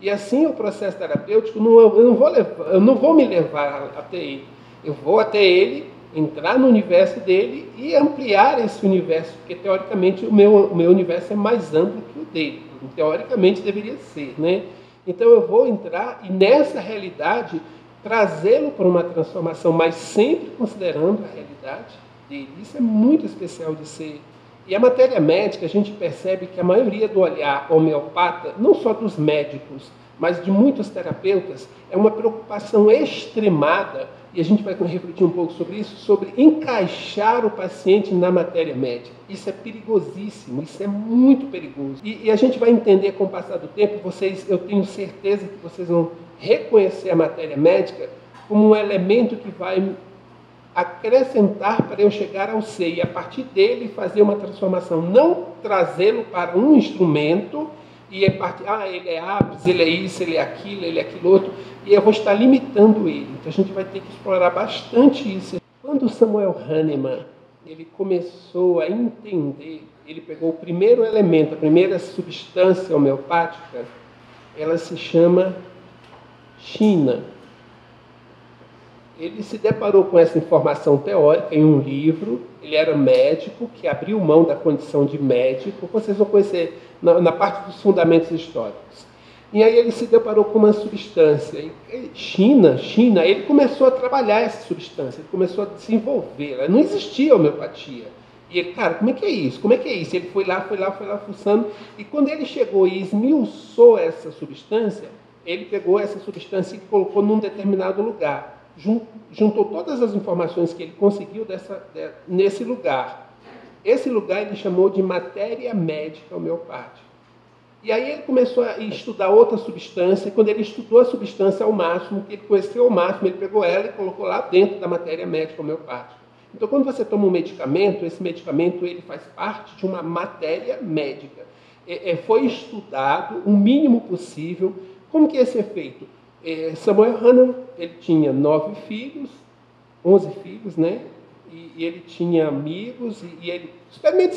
E assim o processo terapêutico, eu não vou me levar até ele. Eu vou até ele, entrar no universo dele e ampliar esse universo, porque teoricamente o meu universo é mais amplo que o dele. Teoricamente deveria ser, né? Então eu vou entrar e nessa realidade trazê-lo para uma transformação, mas sempre considerando a realidade dele. Isso é muito especial de ser. E a matéria médica, a gente percebe que a maioria do olhar homeopata, não só dos médicos, mas de muitos terapeutas, é uma preocupação extremada, e a gente vai refletir um pouco sobre isso, sobre encaixar o paciente na matéria médica. Isso é perigosíssimo, isso é muito perigoso. E a gente vai entender com o passar do tempo, eu tenho certeza que vocês vão reconhecer a matéria médica como um elemento que vai acrescentar para eu chegar ao ser e a partir dele fazer uma transformação, não trazê-lo para um instrumento e ele é ápice, ele é isso, ele é aquilo outro, e eu vou estar limitando ele. Então a gente vai ter que explorar bastante isso. Quando Samuel Hahnemann ele começou a entender, ele pegou o primeiro elemento, a primeira substância homeopática, ela se chama China. Ele se deparou com essa informação teórica em um livro. Ele era médico, que abriu mão da condição de médico. Vocês vão conhecer na parte dos fundamentos históricos. E aí ele se deparou com uma substância. China, ele começou a trabalhar essa substância, ele começou a desenvolvê-la. Não existia homeopatia. E ele, cara, como é que é isso? Como é que é isso? Ele foi lá, fuçando. E quando ele chegou e esmiuçou essa substância, ele pegou essa substância e colocou num determinado lugar. Juntou todas as informações que ele conseguiu nesse lugar. Esse lugar ele chamou de matéria médica homeopática. E aí ele começou a estudar outra substância, e quando ele estudou a substância ao máximo, que ele conheceu ao máximo, ele pegou ela e colocou lá dentro da matéria médica homeopática. Então, quando você toma um medicamento, esse medicamento ele faz parte de uma matéria médica. Foi estudado o mínimo possível. Como que ia ser feito? Samuel Hahnemann, ele tinha 9 filhos, 11 filhos, né? E ele tinha amigos, e ele, experimenta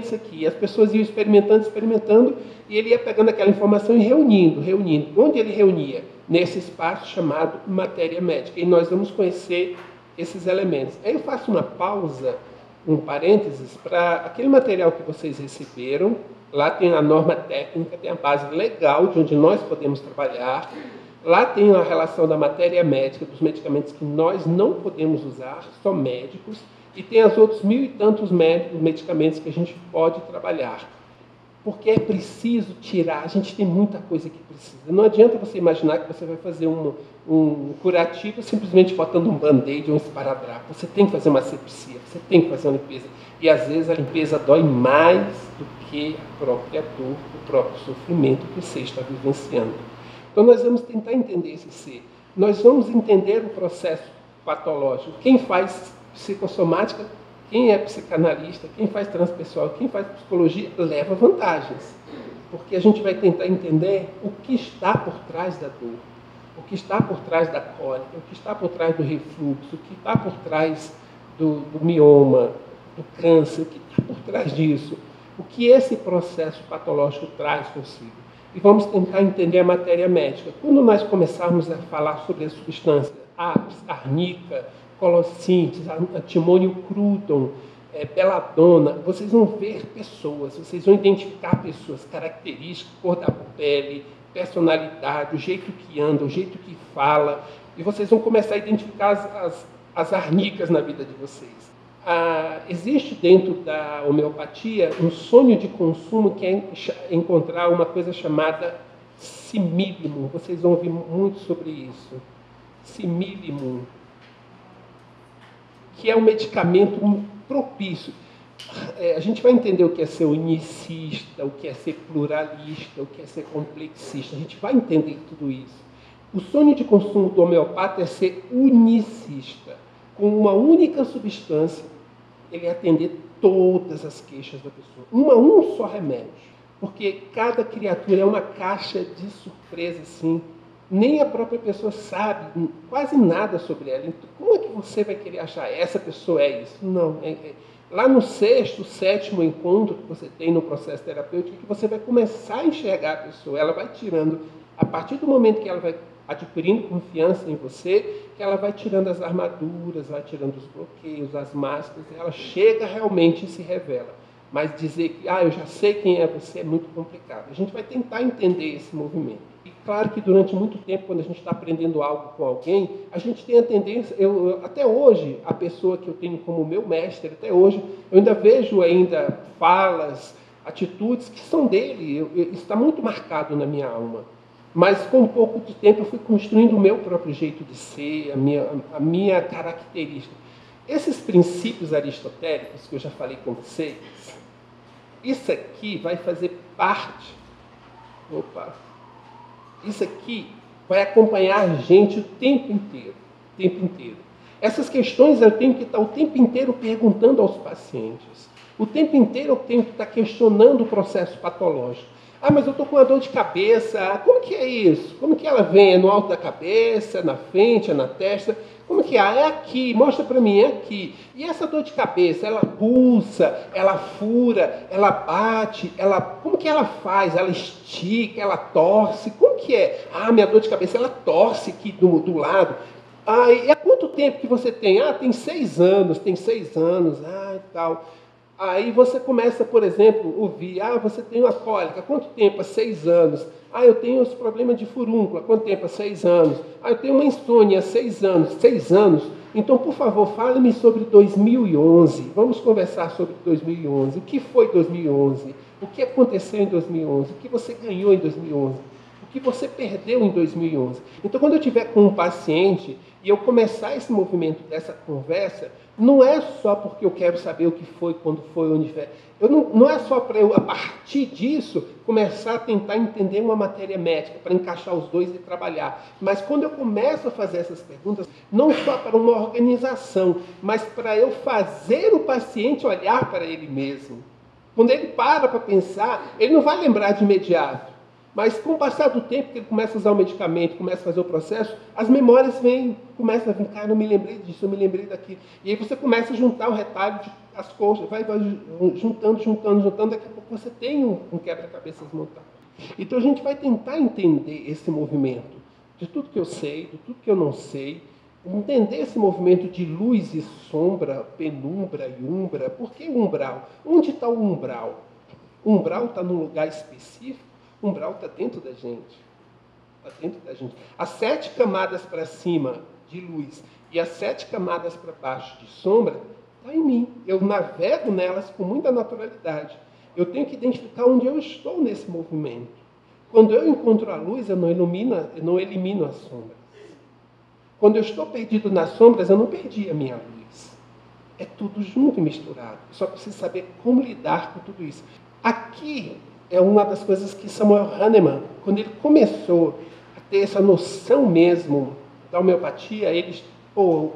isso aqui. E as pessoas iam experimentando, e ele ia pegando aquela informação e reunindo. Onde ele reunia? Nesse espaço chamado matéria médica. E nós vamos conhecer esses elementos. Aí eu faço uma pausa, um parênteses, para aquele material que vocês receberam. Lá tem a norma técnica, tem a base legal de onde nós podemos trabalhar. Lá tem a relação da matéria médica, dos medicamentos que nós não podemos usar, só médicos, e tem os outros 1000 e tantos medicamentos que a gente pode trabalhar. Porque é preciso tirar, a gente tem muita coisa que precisa. Não adianta você imaginar que você vai fazer um curativo simplesmente botando um band-aid ou um esparadrapo. Você tem que fazer uma asepsia, você tem que fazer uma limpeza. E às vezes a limpeza dói mais do que a própria dor, o próprio sofrimento que você está vivenciando. Então nós vamos tentar entender esse ser. Nós vamos entender o processo patológico. Quem faz psicossomática, quem é psicanalista, quem faz transpessoal, quem faz psicologia, leva vantagens. Porque a gente vai tentar entender o que está por trás da dor, o que está por trás da cólica, o que está por trás do refluxo, o que está por trás do mioma, do câncer, o que está por trás disso, o que esse processo patológico traz consigo. E vamos tentar entender a matéria médica. Quando nós começarmos a falar sobre a substância apis, arnica, colocintes, antimônio crudum, beladona, vocês vão ver pessoas, vocês vão identificar pessoas, características, cor da pele, personalidade, o jeito que anda, o jeito que fala, e vocês vão começar a identificar as arnicas na vida de vocês. Existe dentro da homeopatia um sonho de consumo que é encontrar uma coisa chamada simílimum. Vocês vão ouvir muito sobre isso. Simílimum, que é um medicamento propício. A gente vai entender o que é ser unicista, o que é ser pluralista, o que é ser complexista. A gente vai entender tudo isso. O sonho de consumo do homeopata é ser unicista. Com uma única substância, ele atender todas as queixas da pessoa. Um só remédio. Porque cada criatura é uma caixa de surpresa, assim. Nem a própria pessoa sabe quase nada sobre ela. Então, como é que você vai querer achar essa pessoa é isso? Não. Lá no 6º, 7º encontro que você tem no processo terapêutico, que você vai começar a enxergar a pessoa. Ela vai tirando A partir do momento que ela vai adquirindo confiança em você, que ela vai tirando as armaduras, vai tirando os bloqueios, as máscaras, ela chega realmente e se revela. Mas dizer que, eu já sei quem é você, é muito complicado. A gente vai tentar entender esse movimento. E claro que durante muito tempo, quando a gente está aprendendo algo com alguém, a gente tem a tendência, até hoje, a pessoa que eu tenho como meu mestre, até hoje, eu ainda vejo falas, atitudes que são dele, isso está muito marcado na minha alma. Mas com um pouco de tempo eu fui construindo o meu próprio jeito de ser, a minha característica. Esses princípios aristotélicos que eu já falei com vocês, isso aqui vai fazer parte. Isso aqui vai acompanhar a gente o tempo inteiro. O tempo inteiro. Essas questões eu tenho que estar o tempo inteiro perguntando aos pacientes. O tempo inteiro eu tenho que estar questionando o processo patológico. Mas eu estou com uma dor de cabeça. Como que é isso? Como que ela vem? É no alto da cabeça, é na frente, é na testa? Como que é? É aqui, mostra para mim, é aqui. E essa dor de cabeça, ela pulsa, ela fura, ela bate, como que ela faz? Ela estica, ela torce? Como que é? Minha dor de cabeça, ela torce aqui do lado. E há quanto tempo que você tem? Tem 6 anos, e tal. Aí você começa, por exemplo, ouvir, você tem uma cólica, há quanto tempo? Há 6 anos. Eu tenho os problemas de furúnculo, há quanto tempo? Há 6 anos. Eu tenho uma insônia, há 6 anos. 6 anos? Então, por favor, fale-me sobre 2011. Vamos conversar sobre 2011. O que foi 2011? O que aconteceu em 2011? O que você ganhou em 2011? O que você perdeu em 2011? Então, quando eu estiver com um paciente e eu começar esse movimento dessa conversa, não é só porque eu quero saber o que foi, quando foi, onde foi. Não é só para eu, a partir disso, começar a tentar entender uma matéria médica, para encaixar os dois e trabalhar. Mas quando eu começo a fazer essas perguntas, não só para uma organização, mas para eu fazer o paciente olhar para ele mesmo. Quando ele para pensar, ele não vai lembrar de imediato. Mas com o passar do tempo que ele começa a usar o medicamento, começa a fazer o processo, as memórias começam a vir, eu não me lembrei disso, eu me lembrei daquilo. E aí você começa a juntar o retalho das coxas, vai juntando, daqui a pouco você tem um quebra-cabeças montado. Então a gente vai tentar entender esse movimento de tudo que eu sei, de tudo que eu não sei, entender esse movimento de luz e sombra, penumbra e umbra. Por que umbral? Onde está o umbral? O umbral está num lugar específico? O umbral está dentro da gente. Está dentro da gente. As 7 camadas para cima de luz e as 7 camadas para baixo de sombra está em mim. Eu navego nelas com muita naturalidade. Eu tenho que identificar onde eu estou nesse movimento. Quando eu encontro a luz, eu não elimino as sombras. Quando eu estou perdido nas sombras, eu não perdi a minha luz. É tudo junto e misturado. Eu só preciso saber como lidar com tudo isso. Aqui é uma das coisas que Samuel Hahnemann, quando ele começou a ter essa noção mesmo da homeopatia, o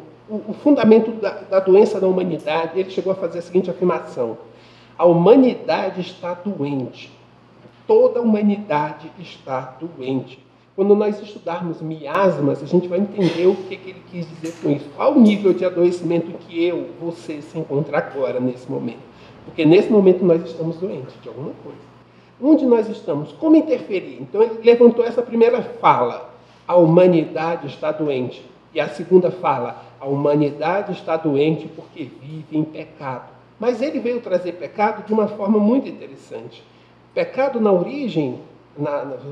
fundamento da doença da humanidade, ele chegou a fazer a seguinte afirmação: a humanidade está doente. Toda a humanidade está doente. Quando nós estudarmos miasmas, a gente vai entender o que ele quis dizer com isso. Qual o nível de adoecimento que você se encontra agora, nesse momento? Porque nesse momento nós estamos doentes de alguma coisa. Onde nós estamos? Como interferir? Então ele levantou essa primeira fala: a humanidade está doente. E a segunda fala: a humanidade está doente porque vive em pecado. Mas ele veio trazer pecado de uma forma muito interessante. Pecado na origem,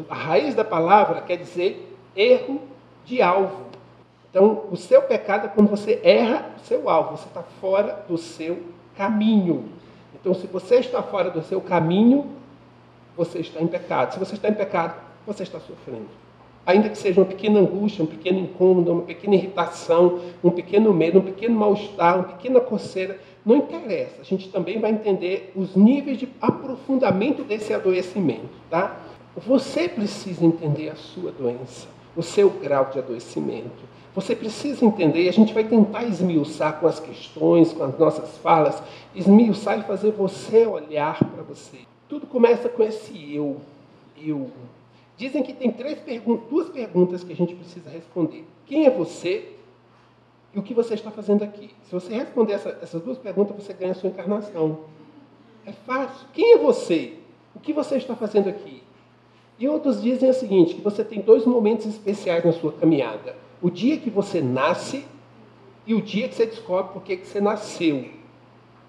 a raiz da palavra quer dizer erro de alvo. Então o seu pecado é quando você erra o seu alvo, você está fora do seu caminho. Então se você está fora do seu caminho, você está em pecado. Se você está em pecado, você está sofrendo. Ainda que seja uma pequena angústia, um pequeno incômodo, uma pequena irritação, um pequeno medo, um pequeno mal-estar, uma pequena coceira, não interessa. A gente também vai entender os níveis de aprofundamento desse adoecimento, tá? Você precisa entender a sua doença, o seu grau de adoecimento. Você precisa entender, e a gente vai tentar esmiuçar com as questões, com as nossas falas, esmiuçar e fazer você olhar para você. Tudo começa com esse eu. Dizem que tem 2 perguntas que a gente precisa responder. Quem é você e o que você está fazendo aqui? Se você responder essas 2 perguntas, você ganha a sua encarnação. É fácil. Quem é você? O que você está fazendo aqui? E outros dizem o seguinte, que você tem 2 momentos especiais na sua caminhada. O dia que você nasce e o dia que você descobre por que você nasceu.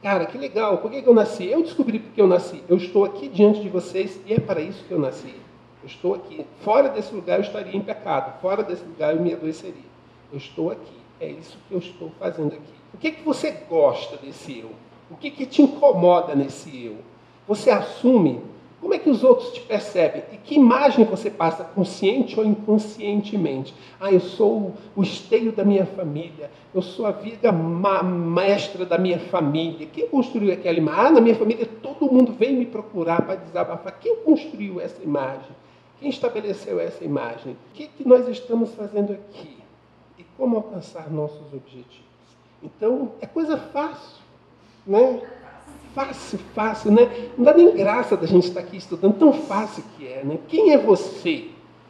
Cara, que legal, por que eu nasci? Eu descobri por que eu nasci. Eu estou aqui diante de vocês e é para isso que eu nasci. Eu estou aqui. Fora desse lugar eu estaria em pecado. Fora desse lugar eu me adoeceria. Eu estou aqui. É isso que eu estou fazendo aqui. O que você gosta desse eu? O que te incomoda nesse eu? Você assume? Como é que os outros te percebem? E que imagem você passa, consciente ou inconscientemente? Eu sou o esteio da minha família. Eu sou a vida mestra da minha família. Quem construiu aquela imagem? Na minha família todo mundo vem me procurar para desabafar. Quem construiu essa imagem? Quem estabeleceu essa imagem? O que nós estamos fazendo aqui? E como alcançar nossos objetivos? Então, é coisa fácil, né? Fácil, né? Não dá nem graça da gente estar aqui estudando, tão fácil que é, né? Quem é você?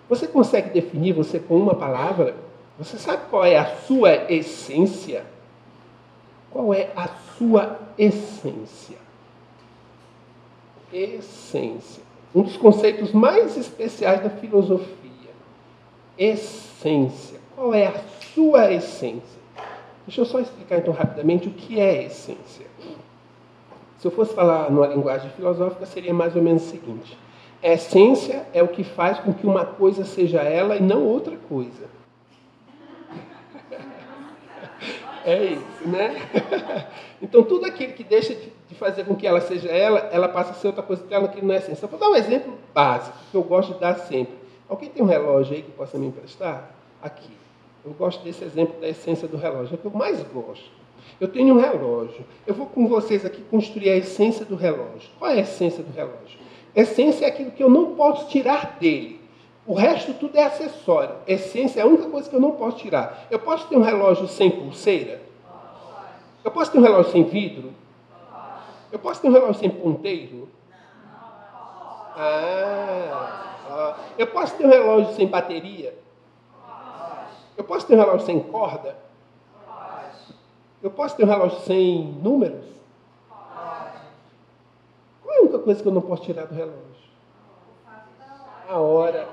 Você consegue definir você com uma palavra? Você sabe qual é a sua essência? Qual é a sua essência? Essência. Um dos conceitos mais especiais da filosofia. Essência. Qual é a sua essência? Deixa eu só explicar então rapidamente o que é essência. Se eu fosse falar numa linguagem filosófica, seria mais ou menos o seguinte. A essência é o que faz com que uma coisa seja ela e não outra coisa. É isso, né? Então, tudo aquilo que deixa de fazer com que ela seja ela passa a ser outra coisa que ela não é essência. Eu vou dar um exemplo básico, que eu gosto de dar sempre. Alguém tem um relógio aí que possa me emprestar? Aqui. Eu gosto desse exemplo da essência do relógio, é o que eu mais gosto. Eu tenho um relógio. Eu vou com vocês aqui construir a essência do relógio. Qual é a essência do relógio? A essência é aquilo que eu não posso tirar dele. O resto tudo é acessório. A essência é a única coisa que eu não posso tirar. Eu posso ter um relógio sem pulseira? Eu posso ter um relógio sem vidro? Eu posso ter um relógio sem ponteiro? Eu posso ter um relógio sem bateria? Eu posso ter um relógio sem corda? Eu posso ter um relógio sem números? Qual é a única coisa que eu não posso tirar do relógio? A hora,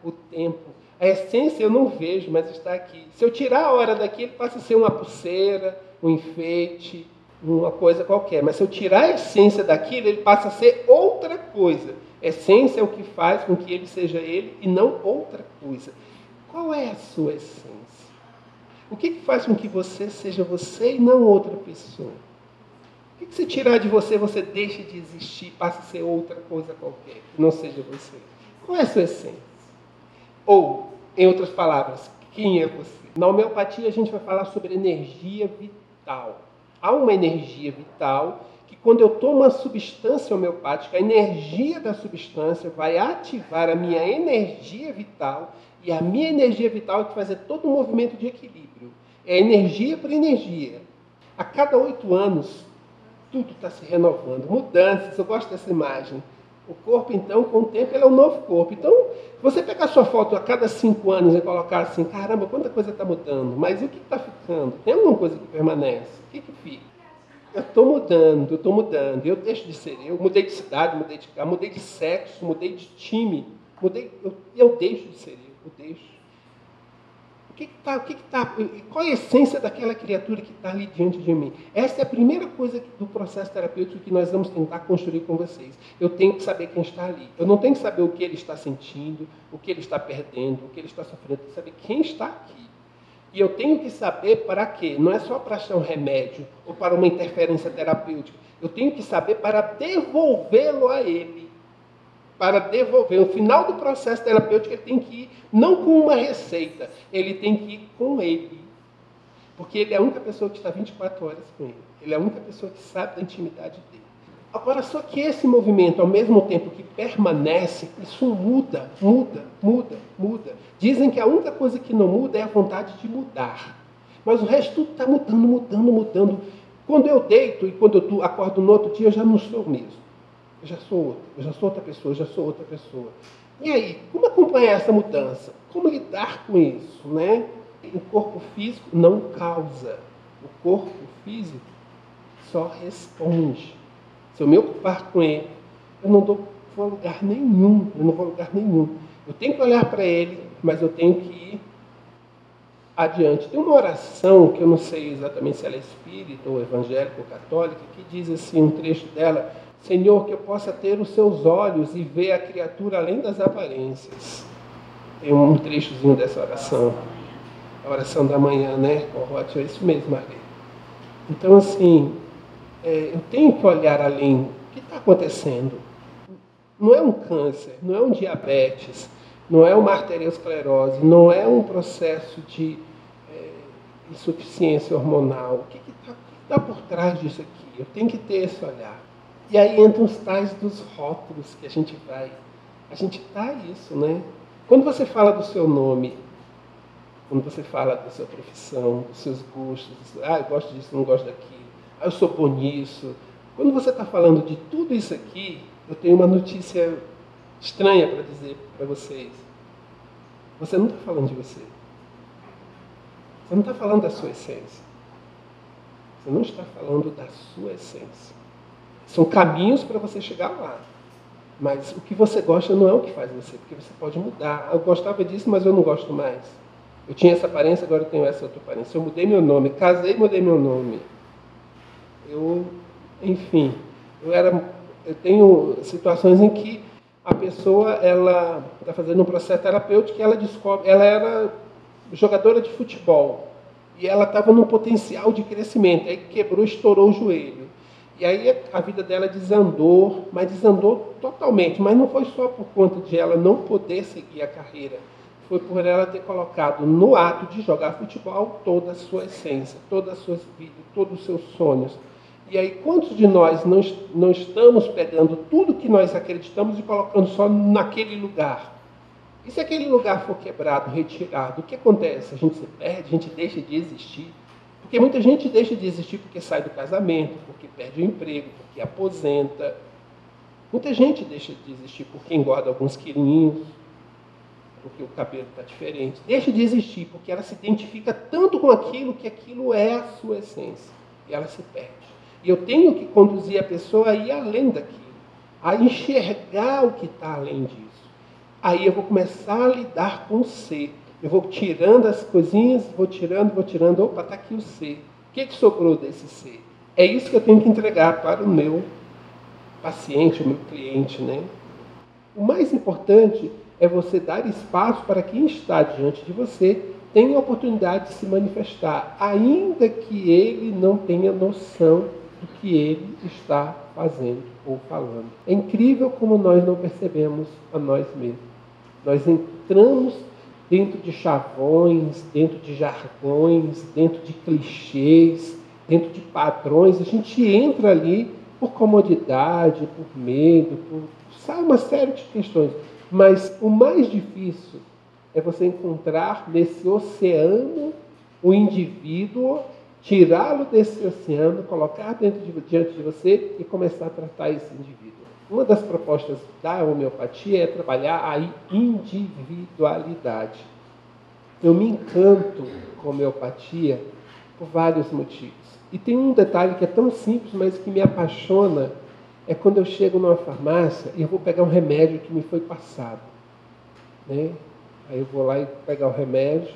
o tempo. A essência eu não vejo, mas está aqui. Se eu tirar a hora daqui, ele passa a ser uma pulseira, um enfeite, uma coisa qualquer. Mas se eu tirar a essência daquilo, ele passa a ser outra coisa. Essência é o que faz com que ele seja ele e não outra coisa. Qual é a sua essência? O que faz com que você seja você e não outra pessoa? O que se tirar de você, você deixa de existir, passa a ser outra coisa qualquer, que não seja você? Qual é a sua essência? Ou, em outras palavras, quem é você? Na homeopatia a gente vai falar sobre energia vital. Há uma energia vital que quando eu tomo uma substância homeopática, a energia da substância vai ativar a minha energia vital e a minha energia vital é que faz todo um movimento de equilíbrio. É energia por energia. A cada 8 anos, tudo está se renovando. Mudanças, eu gosto dessa imagem. O corpo, então, com o tempo, ele é um novo corpo. Então, se você pegar sua foto a cada 5 anos e colocar assim, caramba, quanta coisa está mudando, mas o que está ficando? Tem alguma coisa que permanece? O que fica? Eu estou mudando, eu deixo de ser eu, mudei de cidade, mudei de casa, mudei de sexo, mudei de time, eu deixo de ser eu deixo. Qual é a essência daquela criatura que está ali diante de mim? Essa é a primeira coisa do processo terapêutico que nós vamos tentar construir com vocês. Eu tenho que saber quem está ali. Eu não tenho que saber o que ele está sentindo, o que ele está perdendo, o que ele está sofrendo. Eu tenho que saber quem está aqui. E eu tenho que saber para quê? Não é só para achar um remédio ou para uma interferência terapêutica. Eu tenho que saber para devolvê-lo a ele. Para devolver. No final do processo terapêutico, ele tem que ir não com uma receita, ele tem que ir com ele. Porque ele é a única pessoa que está 24 horas com ele. Ele é a única pessoa que sabe da intimidade dele. Agora, só que esse movimento, ao mesmo tempo que permanece, isso muda. Dizem que a única coisa que não muda é a vontade de mudar. Mas o resto tudo está mudando. Quando eu deito e quando eu acordo no outro dia, eu já não sou o mesmo. Eu já sou outra pessoa. E aí, como acompanhar essa mudança? Como lidar com isso, né? O corpo físico não causa. O corpo físico só responde. Se eu me ocupar com ele, eu não dou vou a lugar nenhum, eu não vou a lugar nenhum. Eu tenho que olhar para ele, mas eu tenho que ir adiante. Tem uma oração, que eu não sei exatamente se ela é espírita, ou evangélica, ou católica, que diz assim, um trecho dela: Senhor, que eu possa ter os seus olhos e ver a criatura além das aparências. Tem um trechozinho dessa oração. A oração da manhã, né? É isso mesmo, Maria. Então, assim, eu tenho que olhar além. O que está acontecendo? Não é um câncer, não é um diabetes, não é uma arteriosclerose, não é um processo de insuficiência hormonal. O que está por trás disso aqui? Eu tenho que ter esse olhar. E aí entram os tais dos rótulos que a gente vai. A gente dá isso, né? Quando você fala do seu nome, quando você fala da sua profissão, dos seus gostos, eu gosto disso, não gosto daquilo, eu sou bom nisso. Quando você está falando de tudo isso aqui, eu tenho uma notícia estranha para dizer para vocês. Você não está falando de você. Você não está falando da sua essência. Você não está falando da sua essência. São caminhos para você chegar lá. Mas o que você gosta não é o que faz você, porque você pode mudar. Eu gostava disso, mas eu não gosto mais. Eu tinha essa aparência, agora eu tenho essa outra aparência. Eu mudei meu nome, casei, mudei meu nome. Enfim, eu tenho situações em que a pessoa ela está fazendo um processo terapêutico e ela descobre, ela era jogadora de futebol e ela estava num potencial de crescimento, aí quebrou, estourou o joelho. E aí a vida dela desandou, mas desandou totalmente. Mas não foi só por conta de ela não poder seguir a carreira. Foi por ela ter colocado no ato de jogar futebol toda a sua essência, todas as suas vidas, todos os seus sonhos. E aí quantos de nós não estamos pegando tudo que nós acreditamos e colocando só naquele lugar? E se aquele lugar for quebrado, retirado, o que acontece? A gente se perde, a gente deixa de existir. Porque muita gente deixa de existir porque sai do casamento, porque perde o emprego, porque aposenta. Muita gente deixa de existir porque engorda alguns quilinhos, porque o cabelo está diferente. Deixa de existir porque ela se identifica tanto com aquilo que aquilo é a sua essência. E ela se perde. E eu tenho que conduzir a pessoa a ir além daquilo, a enxergar o que está além disso. Aí eu vou começar a lidar com o ser. Eu vou tirando as coisinhas, vou tirando. Opa, está aqui o ser. O que sobrou desse ser? É isso que eu tenho que entregar para o meu paciente, o meu cliente, né? O mais importante é você dar espaço para quem está diante de você tenha a oportunidade de se manifestar, ainda que ele não tenha noção do que ele está fazendo ou falando. É incrível como nós não percebemos a nós mesmos. Nós entramos dentro de chavões, dentro de jargões, dentro de clichês, dentro de padrões. A gente entra ali por comodidade, por medo, sabe, uma série de questões. Mas o mais difícil é você encontrar nesse oceano o indivíduo, tirá-lo desse oceano, colocar diante de você e começar a tratar esse indivíduo. Uma das propostas da homeopatia é trabalhar a individualidade. Eu me encanto com a homeopatia por vários motivos. E tem um detalhe que é tão simples, mas que me apaixona, é quando eu chego numa farmácia e eu vou pegar um remédio que me foi passado. Né? Aí eu vou lá e pegar o remédio,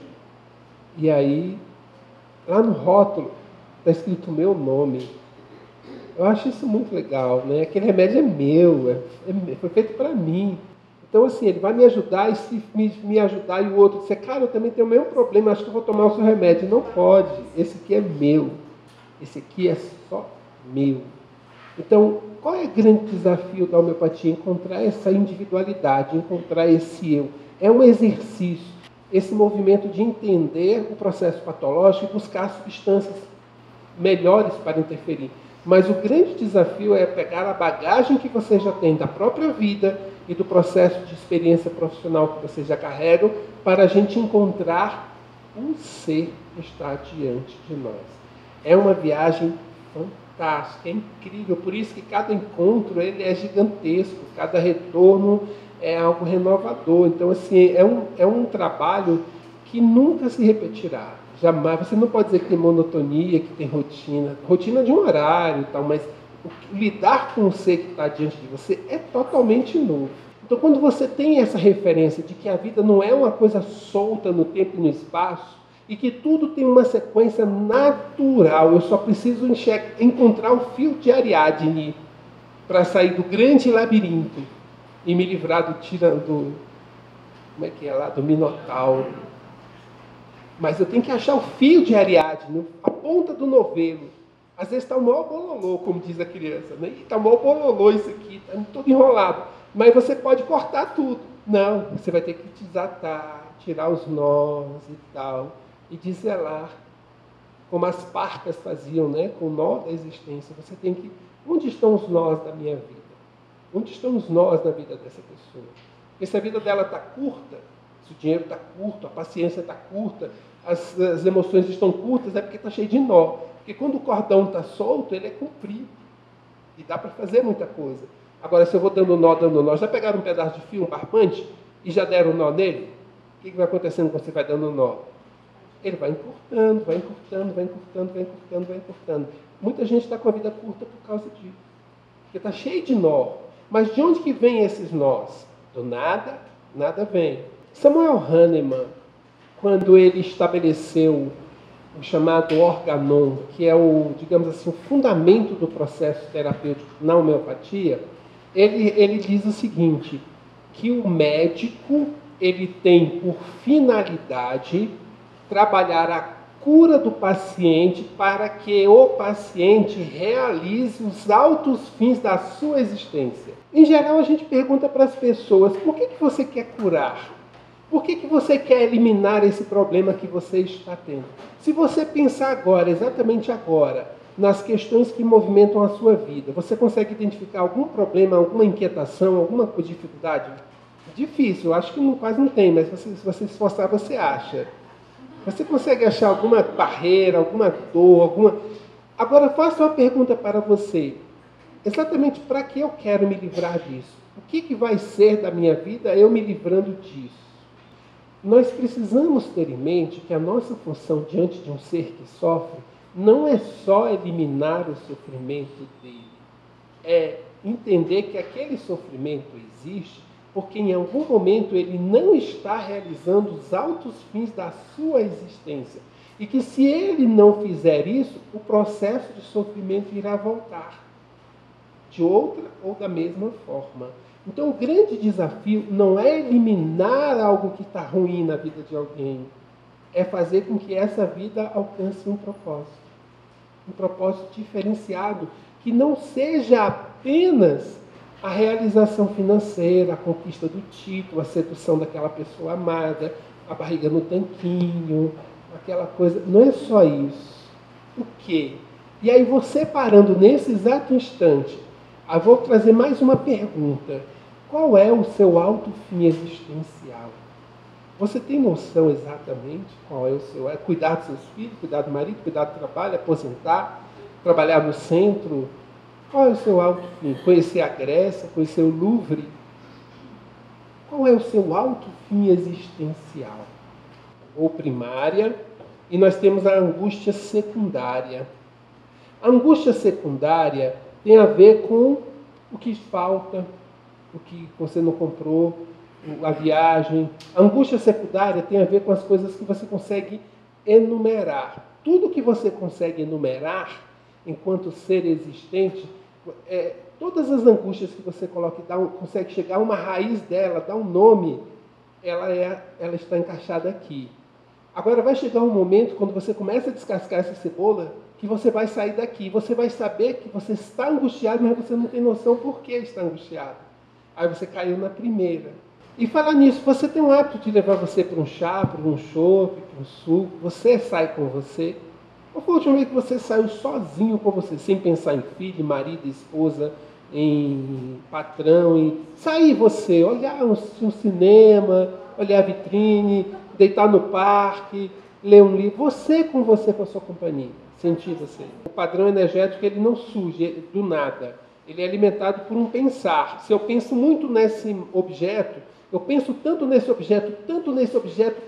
e aí, lá no rótulo, está escrito o meu nome. Eu acho isso muito legal, né? Aquele remédio é meu, foi feito para mim. Então, assim, ele vai me ajudar, e se me ajudar e o outro disser, cara, eu também tenho o mesmo problema, acho que eu vou tomar o seu remédio. Não pode, esse aqui é meu. Esse aqui é só meu. Então, qual é o grande desafio da homeopatia? Encontrar essa individualidade, encontrar esse eu. É um exercício, esse movimento de entender o processo patológico e buscar substâncias melhores para interferir. Mas o grande desafio é pegar a bagagem que você já tem da própria vida e do processo de experiência profissional que você já carrega para a gente encontrar um ser que está diante de nós. É uma viagem fantástica, é incrível. Por isso que cada encontro ele é gigantesco, cada retorno é algo renovador. Então, assim, é um trabalho que nunca se repetirá. Jamais. Você não pode dizer que tem monotonia, que tem rotina. Rotina de um horário e tal, mas o lidar com o ser que está diante de você é totalmente novo. Então, quando você tem essa referência de que a vida não é uma coisa solta no tempo e no espaço, e que tudo tem uma sequência natural, eu só preciso encontrar o fio de Ariadne para sair do grande labirinto e me livrar como é que é lá, do Minotauro. Mas eu tenho que achar o fio de Ariadne, a ponta do novelo. Às vezes está o maior bololô, como diz a criança, né? Está o maior bololô isso aqui, está todo enrolado. Mas você pode cortar tudo. Não, você vai ter que desatar, tirar os nós e tal, e desvelar, como as parcas faziam, né? Com o nó da existência. Você tem que... Onde estão os nós da minha vida? Onde estão os nós na vida dessa pessoa? Porque se a vida dela está curta, se o dinheiro está curto, a paciência está curta, as emoções estão curtas, é porque está cheio de nó. Porque quando o cordão está solto, ele é comprido. E dá para fazer muita coisa. Agora, se eu vou dando nó, já pegaram um pedaço de fio, um barbante, e já deram um nó nele? O que vai acontecendo quando você vai dando nó? Ele vai encurtando, vai encurtando, vai encurtando, vai encurtando, vai encurtando. Muita gente está com a vida curta por causa disso. Porque está cheio de nó. Mas de onde que vem esses nós? Do nada, nada vem. Samuel Hahnemann, quando ele estabeleceu o chamado organon, que é digamos assim, o fundamento do processo terapêutico na homeopatia, ele diz o seguinte, que o médico ele tem por finalidade trabalhar a cura do paciente para que o paciente realize os altos fins da sua existência. Em geral, a gente pergunta para as pessoas, por que você quer curar? Por que você quer eliminar esse problema que você está tendo? Se você pensar agora, exatamente agora, nas questões que movimentam a sua vida, você consegue identificar algum problema, alguma inquietação, alguma dificuldade? Difícil, eu acho que quase não tem, mas se você se esforçar, você acha. Você consegue achar alguma barreira, alguma dor, Agora, faço uma pergunta para você. Exatamente para que eu quero me livrar disso? O que vai ser da minha vida eu me livrando disso? Nós precisamos ter em mente que a nossa função diante de um ser que sofre não é só eliminar o sofrimento dele. É entender que aquele sofrimento existe porque em algum momento ele não está realizando os altos fins da sua existência. E que se ele não fizer isso, o processo de sofrimento irá voltar. De outra ou da mesma forma. Então o grande desafio não é eliminar algo que está ruim na vida de alguém. É fazer com que essa vida alcance um propósito. Um propósito diferenciado, que não seja apenas a realização financeira, a conquista do título, a sedução daquela pessoa amada, a barriga no tanquinho, aquela coisa. Não é só isso. O quê? E aí você parando nesse exato instante, eu vou trazer mais uma pergunta. Qual é o seu alto fim existencial? Você tem noção exatamente qual é o seu? É cuidar dos seus filhos, cuidar do marido, cuidar do trabalho, aposentar, trabalhar no centro? Qual é o seu alto fim? Conhecer a Grécia, conhecer o Louvre? Qual é o seu alto fim existencial? Ou primária, e nós temos a angústia secundária. A angústia secundária tem a ver com o que falta, o que você não comprou, a viagem. A angústia secundária tem a ver com as coisas que você consegue enumerar. Tudo que você consegue enumerar enquanto ser existente, todas as angústias que você coloca e consegue chegar a uma raiz dela, dar um nome, ela está encaixada aqui. Agora vai chegar um momento, quando você começa a descascar essa cebola, que você vai sair daqui. Você vai saber que você está angustiado, mas você não tem noção por que está angustiado. Aí você caiu na primeira. E falar nisso, você tem um hábito de levar você para um chá, para um chopp, para um suco. Você sai com você. Qual foi a última vez que você saiu sozinho com você, sem pensar em filho, marido, esposa, em patrão? Sair você, olhar um cinema, olhar a vitrine, deitar no parque, ler um livro. Você com a sua companhia. Sentir você. O padrão energético ele não surge do nada. Ele é alimentado por um pensar. Se eu penso muito nesse objeto, eu penso tanto nesse objeto,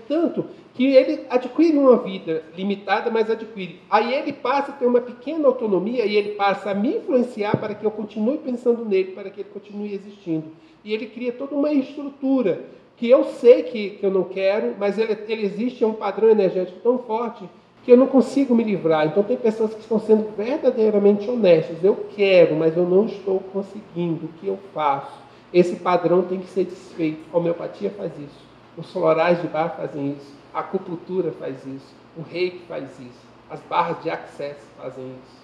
tanto, que ele adquire uma vida limitada, mas adquire. Aí ele passa a ter uma pequena autonomia e ele passa a me influenciar para que eu continue pensando nele, para que ele continue existindo. E ele cria toda uma estrutura que eu sei que eu não quero, mas ele existe, é um padrão energético tão forte que eu não consigo me livrar. Então tem pessoas que estão sendo verdadeiramente honestas. Eu quero, mas eu não estou conseguindo. O que eu faço? Esse padrão tem que ser desfeito. A homeopatia faz isso. Os florais de bar fazem isso. A acupuntura faz isso. O reiki faz isso. As barras de access fazem isso.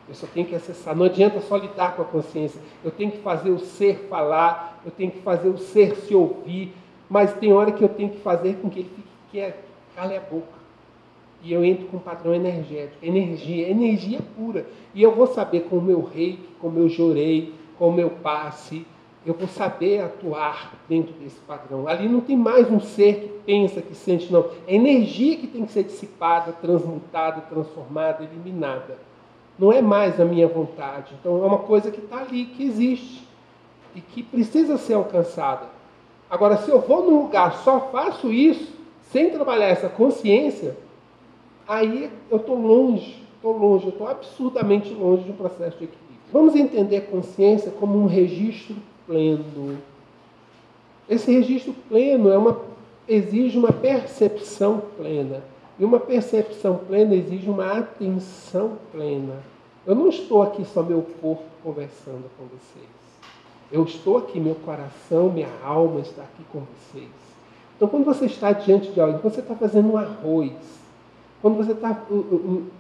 Eu só tenho que acessar. Não adianta só lidar com a consciência. Eu tenho que fazer o ser falar. Eu tenho que fazer o ser se ouvir. Mas tem hora que eu tenho que fazer com que ele fique quieto. Cale a boca. E eu entro com um padrão energético. Energia pura. E eu vou saber com o meu reiki, com o meu jorei, com o meu passe. Eu vou saber atuar dentro desse padrão. Ali não tem mais um ser que pensa, que sente, não. É energia que tem que ser dissipada, transmutada, transformada, eliminada. Não é mais a minha vontade. Então é uma coisa que está ali, que existe. E que precisa ser alcançada. Agora, se eu vou num lugar, só faço isso, sem trabalhar essa consciência, aí eu estou longe, eu estou absurdamente longe de um processo de equilíbrio. Vamos entender a consciência como um registro pleno. Esse registro pleno exige uma percepção plena. E uma percepção plena exige uma atenção plena. Eu não estou aqui só meu corpo conversando com vocês. Eu estou aqui, meu coração, minha alma está aqui com vocês. Então, quando você está diante de alguém, quando você está fazendo um arroz, quando você está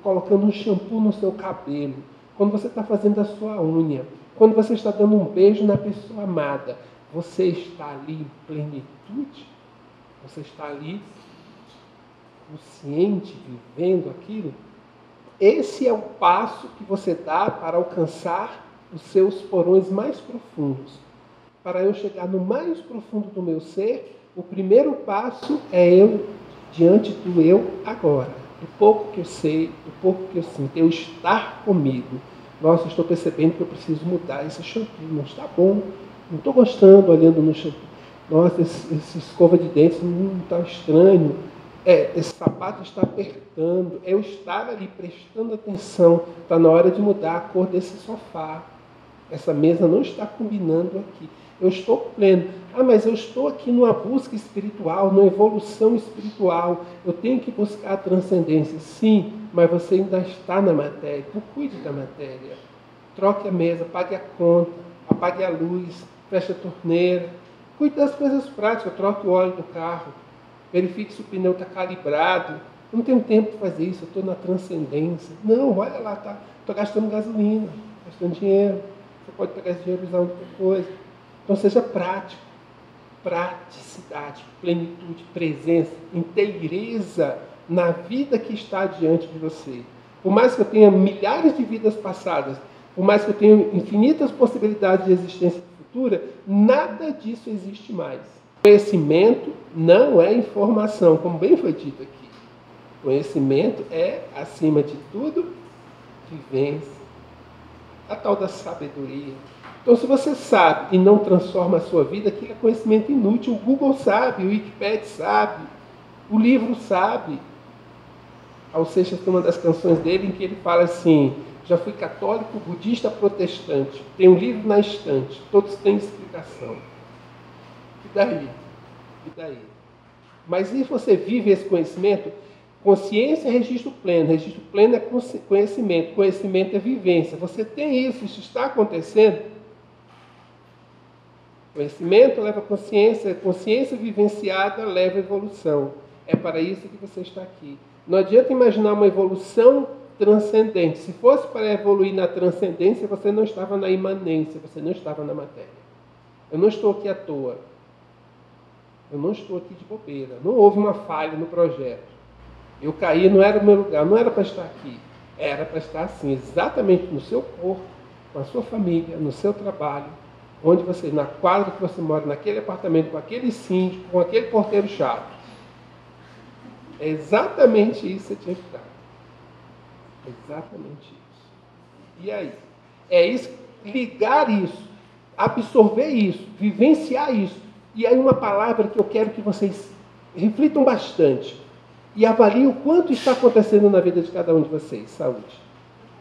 colocando um shampoo no seu cabelo, quando você está fazendo a sua unha, quando você está dando um beijo na pessoa amada, você está ali em plenitude? Você está ali consciente, vivendo aquilo? Esse é o passo que você dá para alcançar os seus porões mais profundos. Para eu chegar no mais profundo do meu ser, o primeiro passo é eu diante do eu agora. Do pouco que eu sei, do pouco que eu sinto, eu estar comigo. Nossa, estou percebendo que eu preciso mudar esse shampoo, não está bom, não estou gostando olhando no shampoo. Nossa, essa escova de dentes não está estranho, esse sapato está apertando. Eu estar ali prestando atenção, está na hora de mudar a cor desse sofá. Essa mesa não está combinando aqui. Eu estou pleno. Ah, mas eu estou aqui numa busca espiritual, numa evolução espiritual. Eu tenho que buscar a transcendência. Sim, mas você ainda está na matéria. Então, cuide da matéria. Troque a mesa, pague a conta, apague a luz, feche a torneira. Cuide das coisas práticas. Troque o óleo do carro. Verifique se o pneu está calibrado. Eu não tenho tempo para fazer isso. Eu estou na transcendência. Não, olha lá, estou gastando gasolina, gastando dinheiro. Você pode pegar esse dinheiro e usar outra coisa. Então seja prático, praticidade, plenitude, presença, inteireza na vida que está diante de você. Por mais que eu tenha milhares de vidas passadas, por mais que eu tenha infinitas possibilidades de existência futura, nada disso existe mais. Conhecimento não é informação, como bem foi dito aqui. Conhecimento é, acima de tudo, vivência. A tal da sabedoria. Então, se você sabe e não transforma a sua vida, aquilo é conhecimento inútil. O Google sabe, o Wikipedia sabe, o livro sabe. Raul Seixas tem uma das canções dele em que ele fala assim: já fui católico, budista, protestante, tem um livro na estante, todos têm explicação. E daí? E daí? Mas se você vive esse conhecimento, consciência é registro pleno é conhecimento, conhecimento é vivência. Você tem isso está acontecendo? Conhecimento leva a consciência, consciência vivenciada leva a evolução. É para isso que você está aqui. Não adianta imaginar uma evolução transcendente. Se fosse para evoluir na transcendência, você não estava na imanência, você não estava na matéria. Eu não estou aqui à toa. Eu não estou aqui de bobeira. Não houve uma falha no projeto. Eu caí, não era o meu lugar, não era para estar aqui. Era para estar assim, exatamente no seu corpo, com a sua família, no seu trabalho, onde você, na quadra que você mora, naquele apartamento, com aquele síndico, com aquele porteiro chato. É exatamente isso que você tinha que estar. É exatamente isso. E aí? É isso, ligar isso, absorver isso, vivenciar isso. E aí uma palavra que eu quero que vocês reflitam bastante. e avalie o quanto está acontecendo na vida de cada um de vocês. Saúde.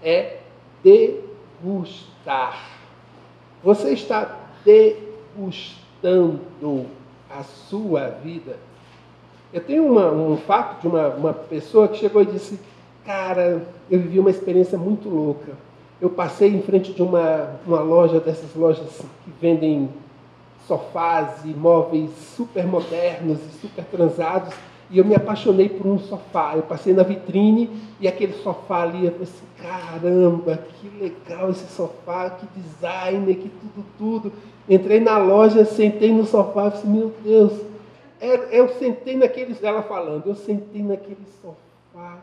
É degustar. Você está degustando a sua vida? Eu tenho um fato de uma pessoa que chegou e disse: cara, eu vivi uma experiência muito louca. Eu passei em frente de uma loja, dessas lojas que vendem sofás e móveis super modernos e super transados, e eu me apaixonei por um sofá. Eu passei na vitrine e aquele sofá ali, eu falei assim: caramba, que legal esse sofá, que designer, que tudo. Entrei na loja, sentei no sofá e falei: meu Deus, eu sentei naquele, ela falando, eu sentei naquele sofá,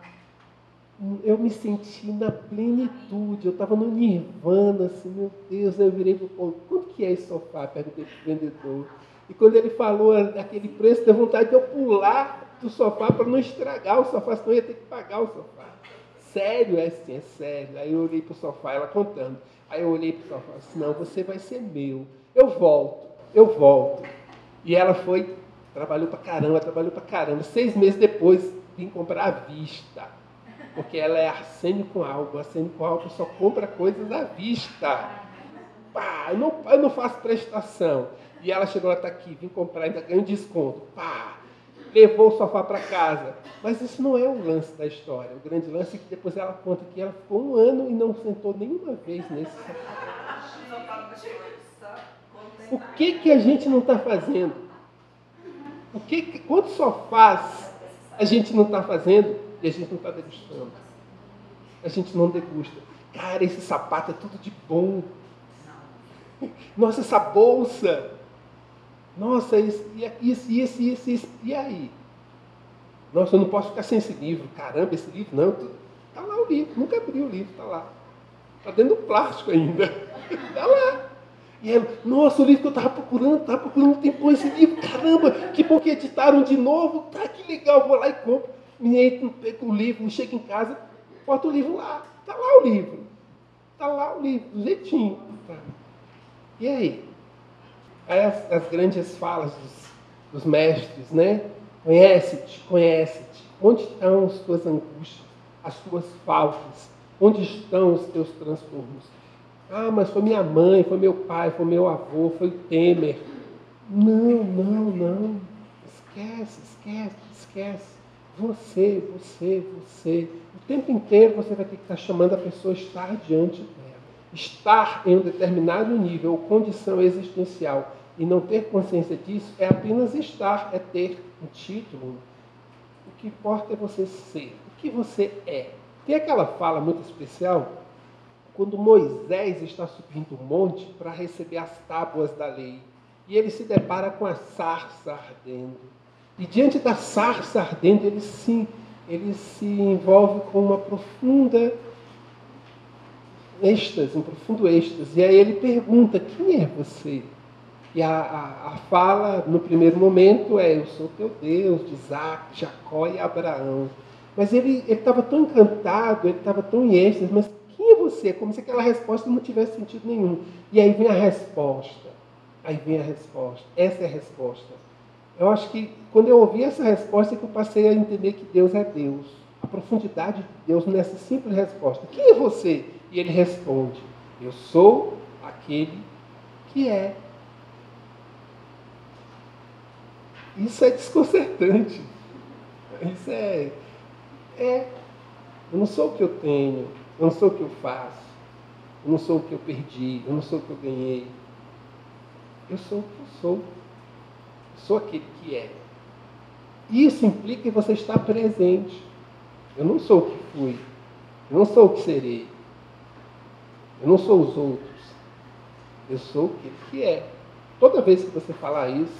eu me senti na plenitude, eu estava no nirvana, assim, meu Deus. Eu virei para o povo: quanto que é esse sofá? Perguntei para o vendedor. E quando ele falou aquele preço, deu vontade de eu pular do sofá para não estragar o sofá, senão eu ia ter que pagar o sofá. Sério, é assim, é sério. Aí eu olhei para o sofá, ela contando. Aí eu olhei para o sofá e disse: não, você vai ser meu. Eu volto. E ela foi, trabalhou para caramba. 6 meses depois, vim comprar à vista. Porque ela é Arsênio com álcool. Arsênio com álcool só compra coisas à vista. Pá, eu não faço prestação. E ela chegou, ela está aqui, vim comprar, ainda ganho desconto. Pá, levou o sofá para casa. Mas isso não é o lance da história. O grande lance é que depois ela conta que ela ficou 1 ano e não sentou nenhuma vez nesse sofá. O que a gente não está fazendo? Quantos sofás a gente não está fazendo? E a gente não está degustando. A gente não degusta. Cara, esse sapato é tudo de bom. Nossa, essa bolsa. Nossa, isso. E aí? Nossa, eu não posso ficar sem esse livro. Caramba, esse livro não. Está lá o livro. Nunca abri o livro, está lá. Está dentro do plástico ainda. Está lá. E ela: nossa, o livro que eu estava procurando um tempão esse livro. Caramba, que bom que editaram de novo. Tá, que legal, vou lá e compro. Menino, pego o livro, chego em casa, boto o livro lá. Está lá o livro. Está lá o livro, do jeitinho. Tá. E aí? Aí as grandes falas dos mestres, né? Conhece-te. Onde estão as tuas angústias, as tuas faltas? Onde estão os teus transtornos? Ah, mas foi minha mãe, foi meu pai, foi meu avô, foi o Temer. Não. Esquece. Você. O tempo inteiro você vai ter que estar chamando a pessoa a estar diante dela. Estar em um determinado nível ou condição existencial e não ter consciência disso é apenas estar, é ter um título. O que importa é você ser. O que você é. Tem aquela fala muito especial quando Moisés está subindo o monte para receber as tábuas da lei. E ele se depara com a sarça ardendo. E diante da sarça ardendo, ele se envolve com uma profunda êxtase, um profundo êxtase. E aí ele pergunta: quem é você? E a fala, no primeiro momento, é: eu sou teu Deus, de Isaac, Jacó e Abraão. Mas ele estava tão encantado, ele estava tão em êxtase, mas quem é você? Como se aquela resposta não tivesse sentido nenhum. E aí vem a resposta. Essa é a resposta. Eu acho que quando eu ouvi essa resposta é que eu passei a entender que Deus é Deus. A profundidade de Deus nessa simples resposta: quem é você? E ele responde: eu sou aquele que é. Isso é desconcertante. Isso eu não sou o que eu tenho, eu não sou o que eu faço, eu não sou o que eu perdi, eu não sou o que eu ganhei. Eu sou o que eu sou. Sou aquele que é. Isso implica que você está presente. Eu não sou o que fui. Eu não sou o que serei. Eu não sou os outros. Eu sou aquele que é. Toda vez que você falar isso,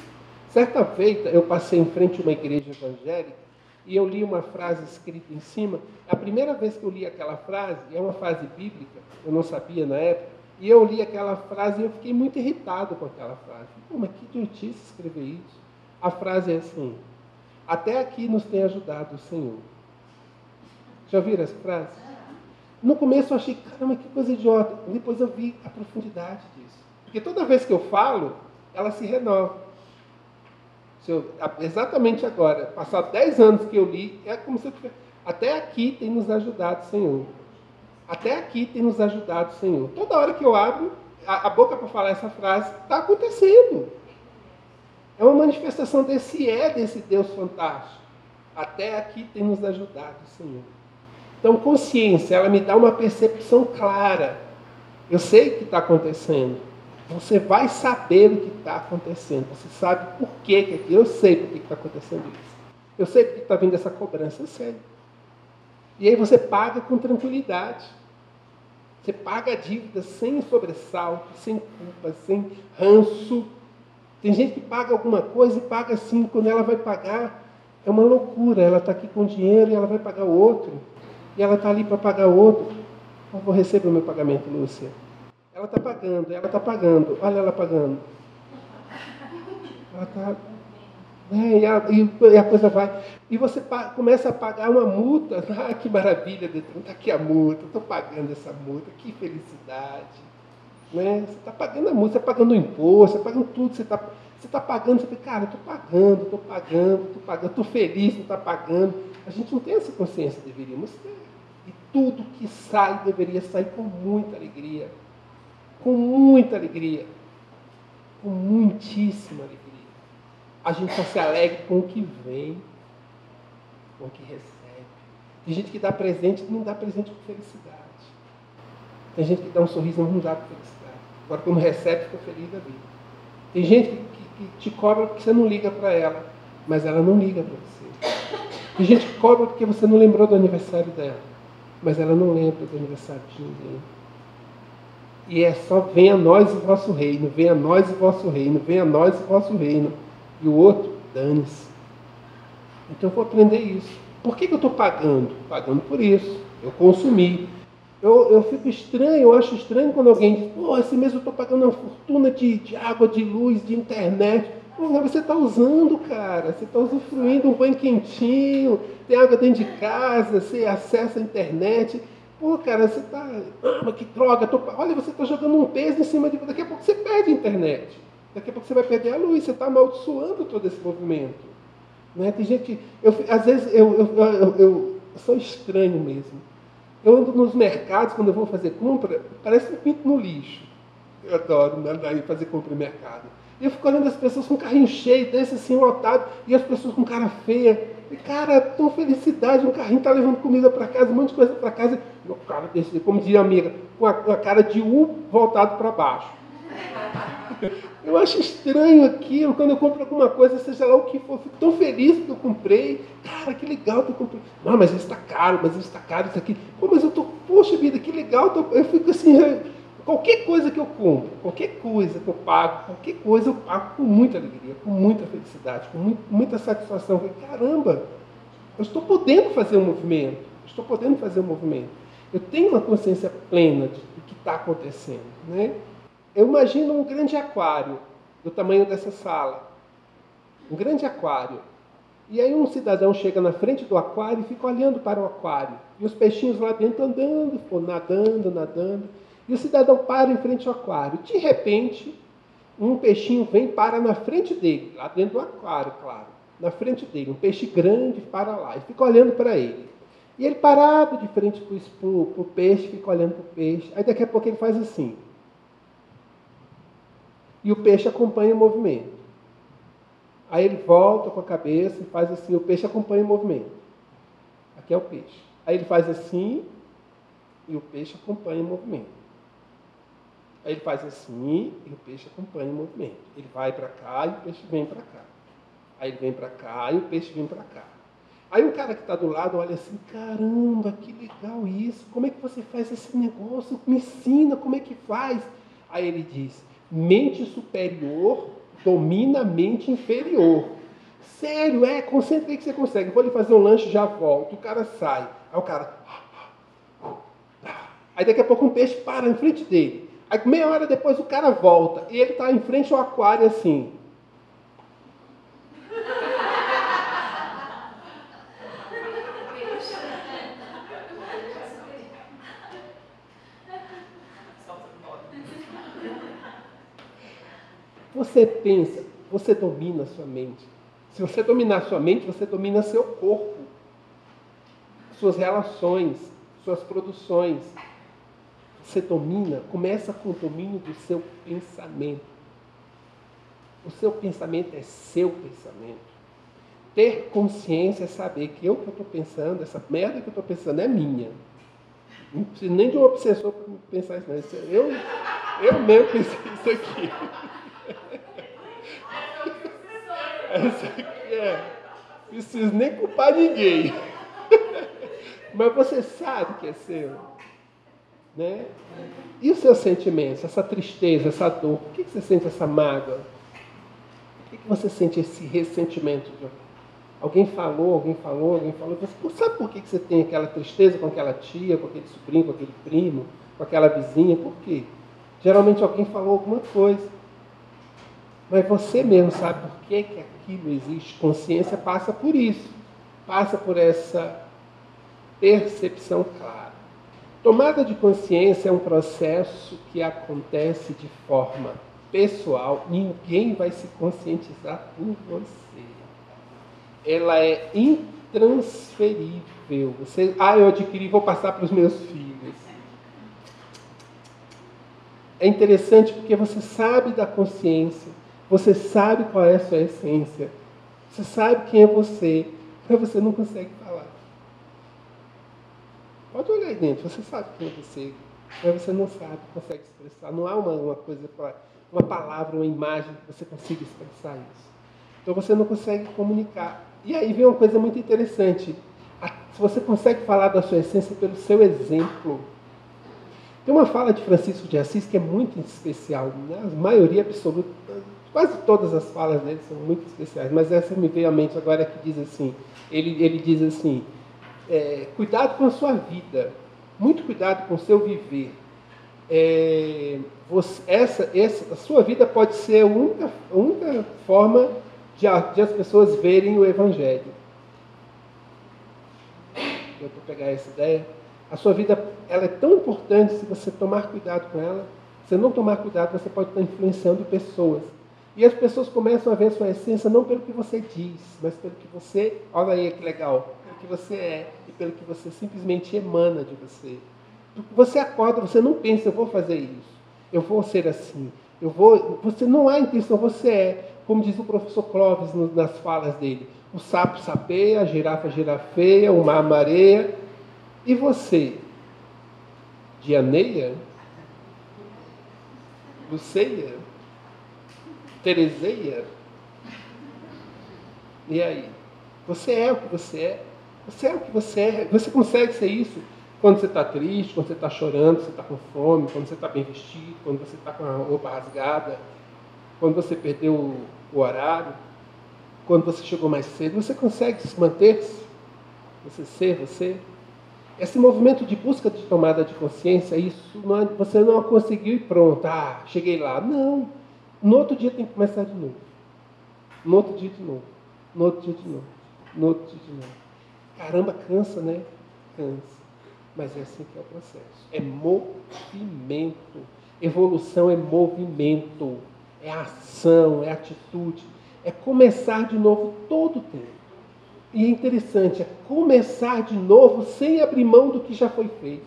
certa feita eu passei em frente a uma igreja evangélica e eu li uma frase escrita em cima. A primeira vez que eu li aquela frase, é uma frase bíblica, eu não sabia na época, e eu li aquela frase e eu fiquei muito irritado com aquela frase. Pô, mas que idiotice escrever isso. A frase é assim: até aqui nos tem ajudado o Senhor. Já ouviram essa frase? No começo eu achei: caramba, que coisa idiota. Depois eu vi a profundidade disso. Porque toda vez que eu falo, ela se renova. Exatamente agora, passado 10 anos que eu li, é como se eu tivesse... Até aqui tem nos ajudado, Senhor. Até aqui tem nos ajudado, Senhor. Toda hora que eu abro a boca para falar essa frase, está acontecendo. É uma manifestação desse Deus fantástico. Até aqui tem nos ajudado, Senhor. Então, consciência, ela me dá uma percepção clara. Eu sei o que está acontecendo. Você vai saber o que está acontecendo. Você sabe por que. Eu sei por que está acontecendo isso. Eu sei por que está vindo essa cobrança. Eu sei. E aí você paga com tranquilidade. Você paga a dívida sem sobressalto, sem culpa, sem ranço. Tem gente que paga alguma coisa e paga assim. Quando ela vai pagar, é uma loucura. Ela está aqui com dinheiro e ela vai pagar o outro. E ela está ali para pagar o outro. Eu vou receber o meu pagamento, Lúcia. Ela está pagando. Olha ela pagando. Ela está... E a coisa vai. E você começa a pagar uma multa. Ah, que maravilha, está aqui a multa, estou pagando essa multa, que felicidade. Né? Você está pagando a multa, você está pagando o imposto, você está pagando tudo, você está pagando, você fica, cara, estou pagando, estou feliz, não está pagando. A gente não tem essa consciência, deveríamos ter. E tudo que sai deveria sair com muita alegria. Com muita alegria. Com muitíssima alegria. A gente só se alegra com o que vem, com o que recebe. Tem gente que dá presente e não dá presente com felicidade. Tem gente que dá um sorriso e não dá com felicidade. Agora, quando recebe, fica feliz da vida. Tem gente que te cobra porque você não liga para ela, mas ela não liga para você. Tem gente que cobra porque você não lembrou do aniversário dela, mas ela não lembra do aniversário de ninguém. E é só, venha a nós o vosso reino, venha a nós o vosso reino, venha a nós o vosso reino. E o outro, dane-se. Então eu vou aprender isso. Por que eu estou pagando? Pagando por isso. Eu consumi. Eu fico estranho, eu acho estranho quando alguém diz, pô, esse mês eu estou pagando uma fortuna de água, de luz, de internet. Pô, você está usando, cara. Você está usufruindo um banho quentinho, tem água dentro de casa, você acessa a internet. Pô, cara, você está... Ah, mas que droga. Olha, você está jogando um peso em cima de... Daqui a pouco você perde a internet. Daqui a pouco você vai perder a luz. Você está amaldiçoando todo esse movimento. Né? Tem gente que... Às vezes eu sou estranho mesmo. Eu ando nos mercados, quando eu vou fazer compra, parece um pinto no lixo. Eu adoro andar e fazer compra em mercado. E eu fico olhando as pessoas com um carrinho cheio, desse assim, lotado, e as pessoas com cara feia. E, cara, tão felicidade, um carrinho tá levando comida para casa, um monte de coisa para casa. E o cara desse, como diria a amiga, com a cara de U voltado para baixo. Eu acho estranho aquilo, quando eu compro alguma coisa, seja lá o que for, eu fico tão feliz que eu comprei. Cara, que legal que eu comprei. Não, mas isso está caro, isso aqui. Pô, mas eu tô, poxa vida, que legal. Eu fico assim, qualquer coisa que eu compro, qualquer coisa que eu pago, qualquer coisa eu pago com muita alegria, com muita felicidade, com muita satisfação. Caramba, eu estou podendo fazer um movimento, Eu tenho uma consciência plena do que está acontecendo, né? Eu imagino um grande aquário, do tamanho dessa sala. Um grande aquário. E aí um cidadão chega na frente do aquário e fica olhando para o aquário. E os peixinhos lá dentro andando, nadando. E o cidadão para em frente ao aquário. De repente, um peixinho vem e para na frente dele, lá dentro do aquário, claro. Na frente dele, um peixe grande para lá e fica olhando para ele. E ele parado de frente para o peixe, fica olhando para o peixe. Aí daqui a pouco ele faz assim. E o peixe acompanha o movimento. Aí ele volta com a cabeça e faz assim, o peixe acompanha o movimento. Aqui é o peixe. Aí ele faz assim e o peixe acompanha o movimento. Aí ele faz assim e o peixe acompanha o movimento. Ele vai para cá e o peixe vem para cá. Aí ele vem para cá e o peixe vem para cá. Aí o cara que está do lado olha assim, caramba, que legal isso. Como é que você faz esse negócio? Me ensina como é que faz. Aí ele diz, mente superior domina a mente inferior. Sério, concentra aí que você consegue. Vou lhe fazer um lanche, já volto. O cara sai. Aí o cara... Aí daqui a pouco um peixe para em frente dele. Aí meia hora depois o cara volta. E ele está em frente ao aquário assim. Você pensa, você domina a sua mente. Se você dominar sua mente, você domina seu corpo, suas relações, suas produções. Você domina, começa com o domínio do seu pensamento. O seu pensamento é seu pensamento. Ter consciência é saber que eu estou pensando, essa merda que eu estou pensando é minha. Não preciso nem de um obsessor para pensar isso, não. Eu mesmo pensei isso aqui. Isso aqui não preciso nem culpar ninguém. Mas você sabe que é seu. Né? E os seus sentimentos, essa tristeza, essa dor, por que você sente essa mágoa? Por que você sente esse ressentimento? Alguém falou, você sabe por que você tem aquela tristeza com aquela tia, com aquele sobrinho, com aquele primo, com aquela vizinha? Por quê? Geralmente alguém falou alguma coisa. Mas você mesmo sabe por que aquilo existe. Consciência passa por isso. Passa por essa percepção clara. Tomada de consciência é um processo que acontece de forma pessoal. Ninguém vai se conscientizar por você. Ela é intransferível. Eu adquiri, vou passar para os meus filhos. É interessante porque você sabe da consciência, você sabe qual é a sua essência, você sabe quem é você, mas você não consegue falar. Pode olhar aí dentro, você sabe quem é você, mas você não sabe, consegue expressar. Não há uma coisa, uma palavra, uma imagem que você consiga expressar isso. Então você não consegue comunicar. E aí vem uma coisa muito interessante. Se você consegue falar da sua essência pelo seu exemplo. Tem uma fala de Francisco de Assis que é muito especial. Né? A maioria absoluta, quase todas as falas dele são muito especiais. Mas essa me veio à mente agora que diz assim. Ele diz assim, cuidado com a sua vida. Muito cuidado com o seu viver. A sua vida pode ser a única forma de as pessoas verem o Evangelho. Eu vou pegar essa ideia. A sua vida ela é tão importante se você tomar cuidado com ela. Se não tomar cuidado, você pode estar influenciando pessoas. E as pessoas começam a ver a sua essência não pelo que você diz, mas pelo que você, olha aí que legal, pelo que você é e pelo que você simplesmente emana de você. Você acorda, você não pensa, eu vou fazer isso, eu vou ser assim, você não há intenção, você é. Como diz o professor Clóvis nas falas dele, o sapo sapeia, a girafa girafeia, o mar mareia. E você? Dianeia? Luceia? Terezeia? E aí? Você é o que você é. Você é o que você é. Você consegue ser isso quando você está triste, quando você está chorando, você está com fome, quando você está bem vestido, quando você está com a roupa rasgada, quando você perdeu o horário, quando você chegou mais cedo. Você consegue se manter-se? Você ser você? Esse movimento de busca de tomada de consciência, você não conseguiu e pronto, cheguei lá. Não. No outro dia tem que começar de novo. No outro dia de novo. No outro dia de novo. No outro dia de novo. Caramba, cansa, né? Cansa. Mas é assim que é o processo. É movimento. Evolução é movimento. É ação, é atitude. É começar de novo todo o tempo. E é interessante, é começar de novo sem abrir mão do que já foi feito.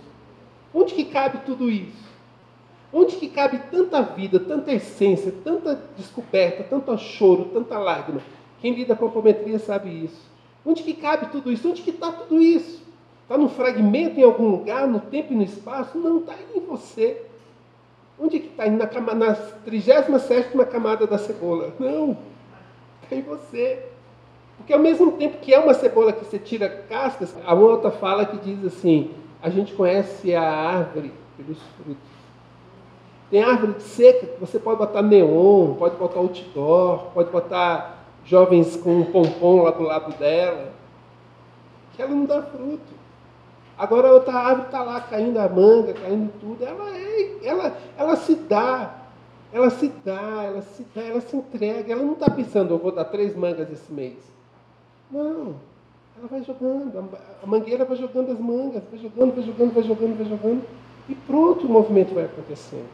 Onde que cabe tudo isso? Onde que cabe tanta vida, tanta essência, tanta descoberta, tanto choro, tanta lágrima? Quem lida com a apometria sabe isso. Onde que cabe tudo isso? Onde que está tudo isso? Está num fragmento em algum lugar, no tempo e no espaço? Não, está em você. Onde que está? Na 37ª camada da cebola? Não, está em você. Porque ao mesmo tempo que é uma cebola que você tira cascas, há uma outra fala que diz assim, a gente conhece a árvore pelos frutos. Tem árvore seca que você pode botar neon, pode botar outdoor, pode botar jovens com um pompom lá do lado dela, que ela não dá fruto. Agora a outra árvore está lá caindo a manga, caindo tudo, ela se dá, ela se entrega, ela não está pensando, eu vou dar 3 mangas esse mês. Não, ela vai jogando, a mangueira vai jogando as mangas, vai jogando, e pronto, o movimento vai acontecendo.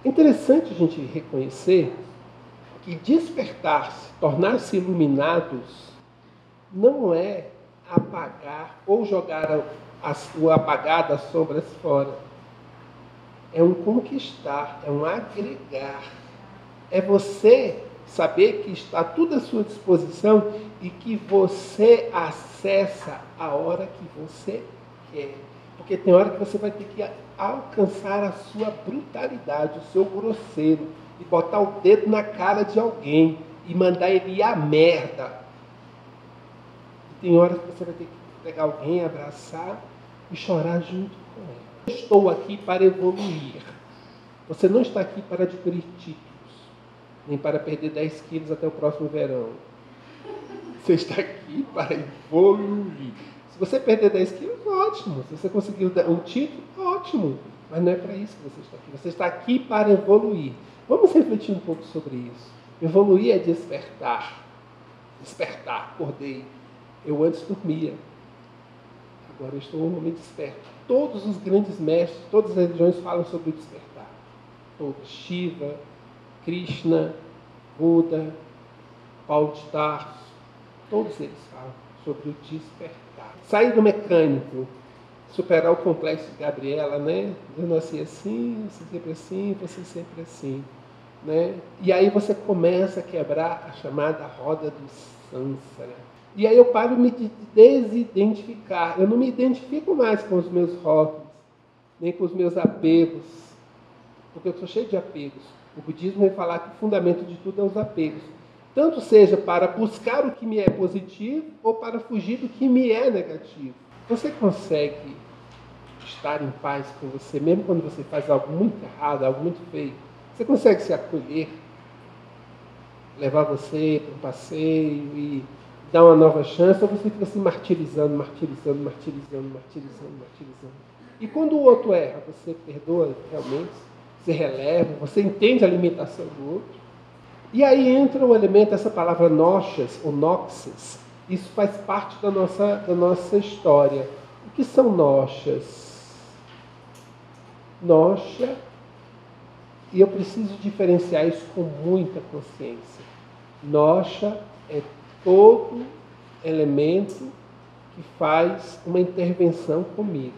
É interessante a gente reconhecer que despertar-se, tornar-se iluminados, não é apagar ou jogar o apagar das sombras fora. É um conquistar, é um agregar. É você saber que está tudo à sua disposição e que você acessa a hora que você quer. Porque tem hora que você vai ter que alcançar a sua brutalidade, o seu grosseiro, e botar o dedo na cara de alguém e mandar ele ir à merda. E tem horas que você vai ter que pegar alguém, abraçar e chorar junto com ele. Eu estou aqui para evoluir. Você não está aqui para adquirir títulos, nem para perder 10 quilos até o próximo verão. Você está aqui para evoluir. Se você perder 10 quilos, ótimo. Se você conseguir um título, ótimo. Mas não é para isso que você está aqui. Você está aqui para evoluir. Vamos refletir um pouco sobre isso. Evoluir é despertar. Despertar, acordei. Eu antes dormia. Agora eu estou um momento desperto. Todos os grandes mestres, todas as religiões falam sobre o despertar. Todos. Shiva, Krishna, Buda, Paulo de Tarso, todos eles falam sobre o despertar. Sair do mecânico, superar o complexo de Gabriela, né? Eu nasci assim, você sempre assim, você sempre assim. Né? E aí você começa a quebrar a chamada roda do Sansara. E aí eu paro de me desidentificar. Eu não me identifico mais com os meus rótulos, nem com os meus apegos, porque eu estou cheio de apegos. O budismo vai falar que o fundamento de tudo é os apegos. Tanto seja para buscar o que me é positivo ou para fugir do que me é negativo. Você consegue estar em paz com você, mesmo quando você faz algo muito errado, algo muito feio? Você consegue se acolher, levar você para um passeio e dar uma nova chance, ou você fica se martirizando? E quando o outro erra, você perdoa realmente, você releva, você entende a limitação do outro? E aí entra o elemento, essa palavra noxas, ou noxes, isso faz parte da nossa história. O que são noxas? Noxa, e eu preciso diferenciar isso com muita consciência. Noxa é todo elemento que faz uma intervenção comigo.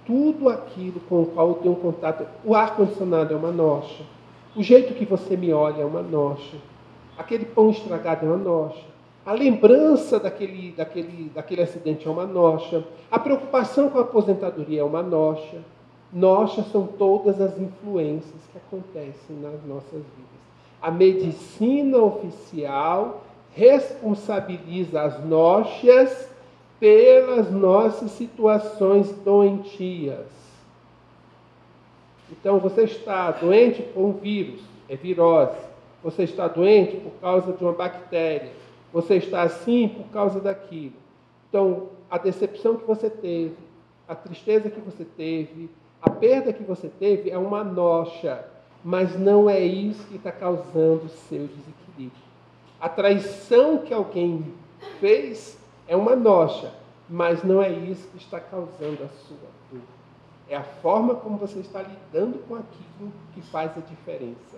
Tudo aquilo com o qual eu tenho contato. O ar-condicionado é uma noxa. O jeito que você me olha é uma noxa. Aquele pão estragado é uma noxa. A lembrança daquele acidente é uma noxa. A preocupação com a aposentadoria é uma noxa. Noxas são todas as influências que acontecem nas nossas vidas. A medicina oficial responsabiliza as noxas pelas nossas situações doentias. Então, você está doente por um vírus, é virose. Você está doente por causa de uma bactéria. Você está assim por causa daquilo. Então, a decepção que você teve, a tristeza que você teve, a perda que você teve é uma noxa, mas não é isso que está causando o seu desequilíbrio. A traição que alguém fez é uma noxa, mas não é isso que está causando a sua dor. É a forma como você está lidando com aquilo que faz a diferença.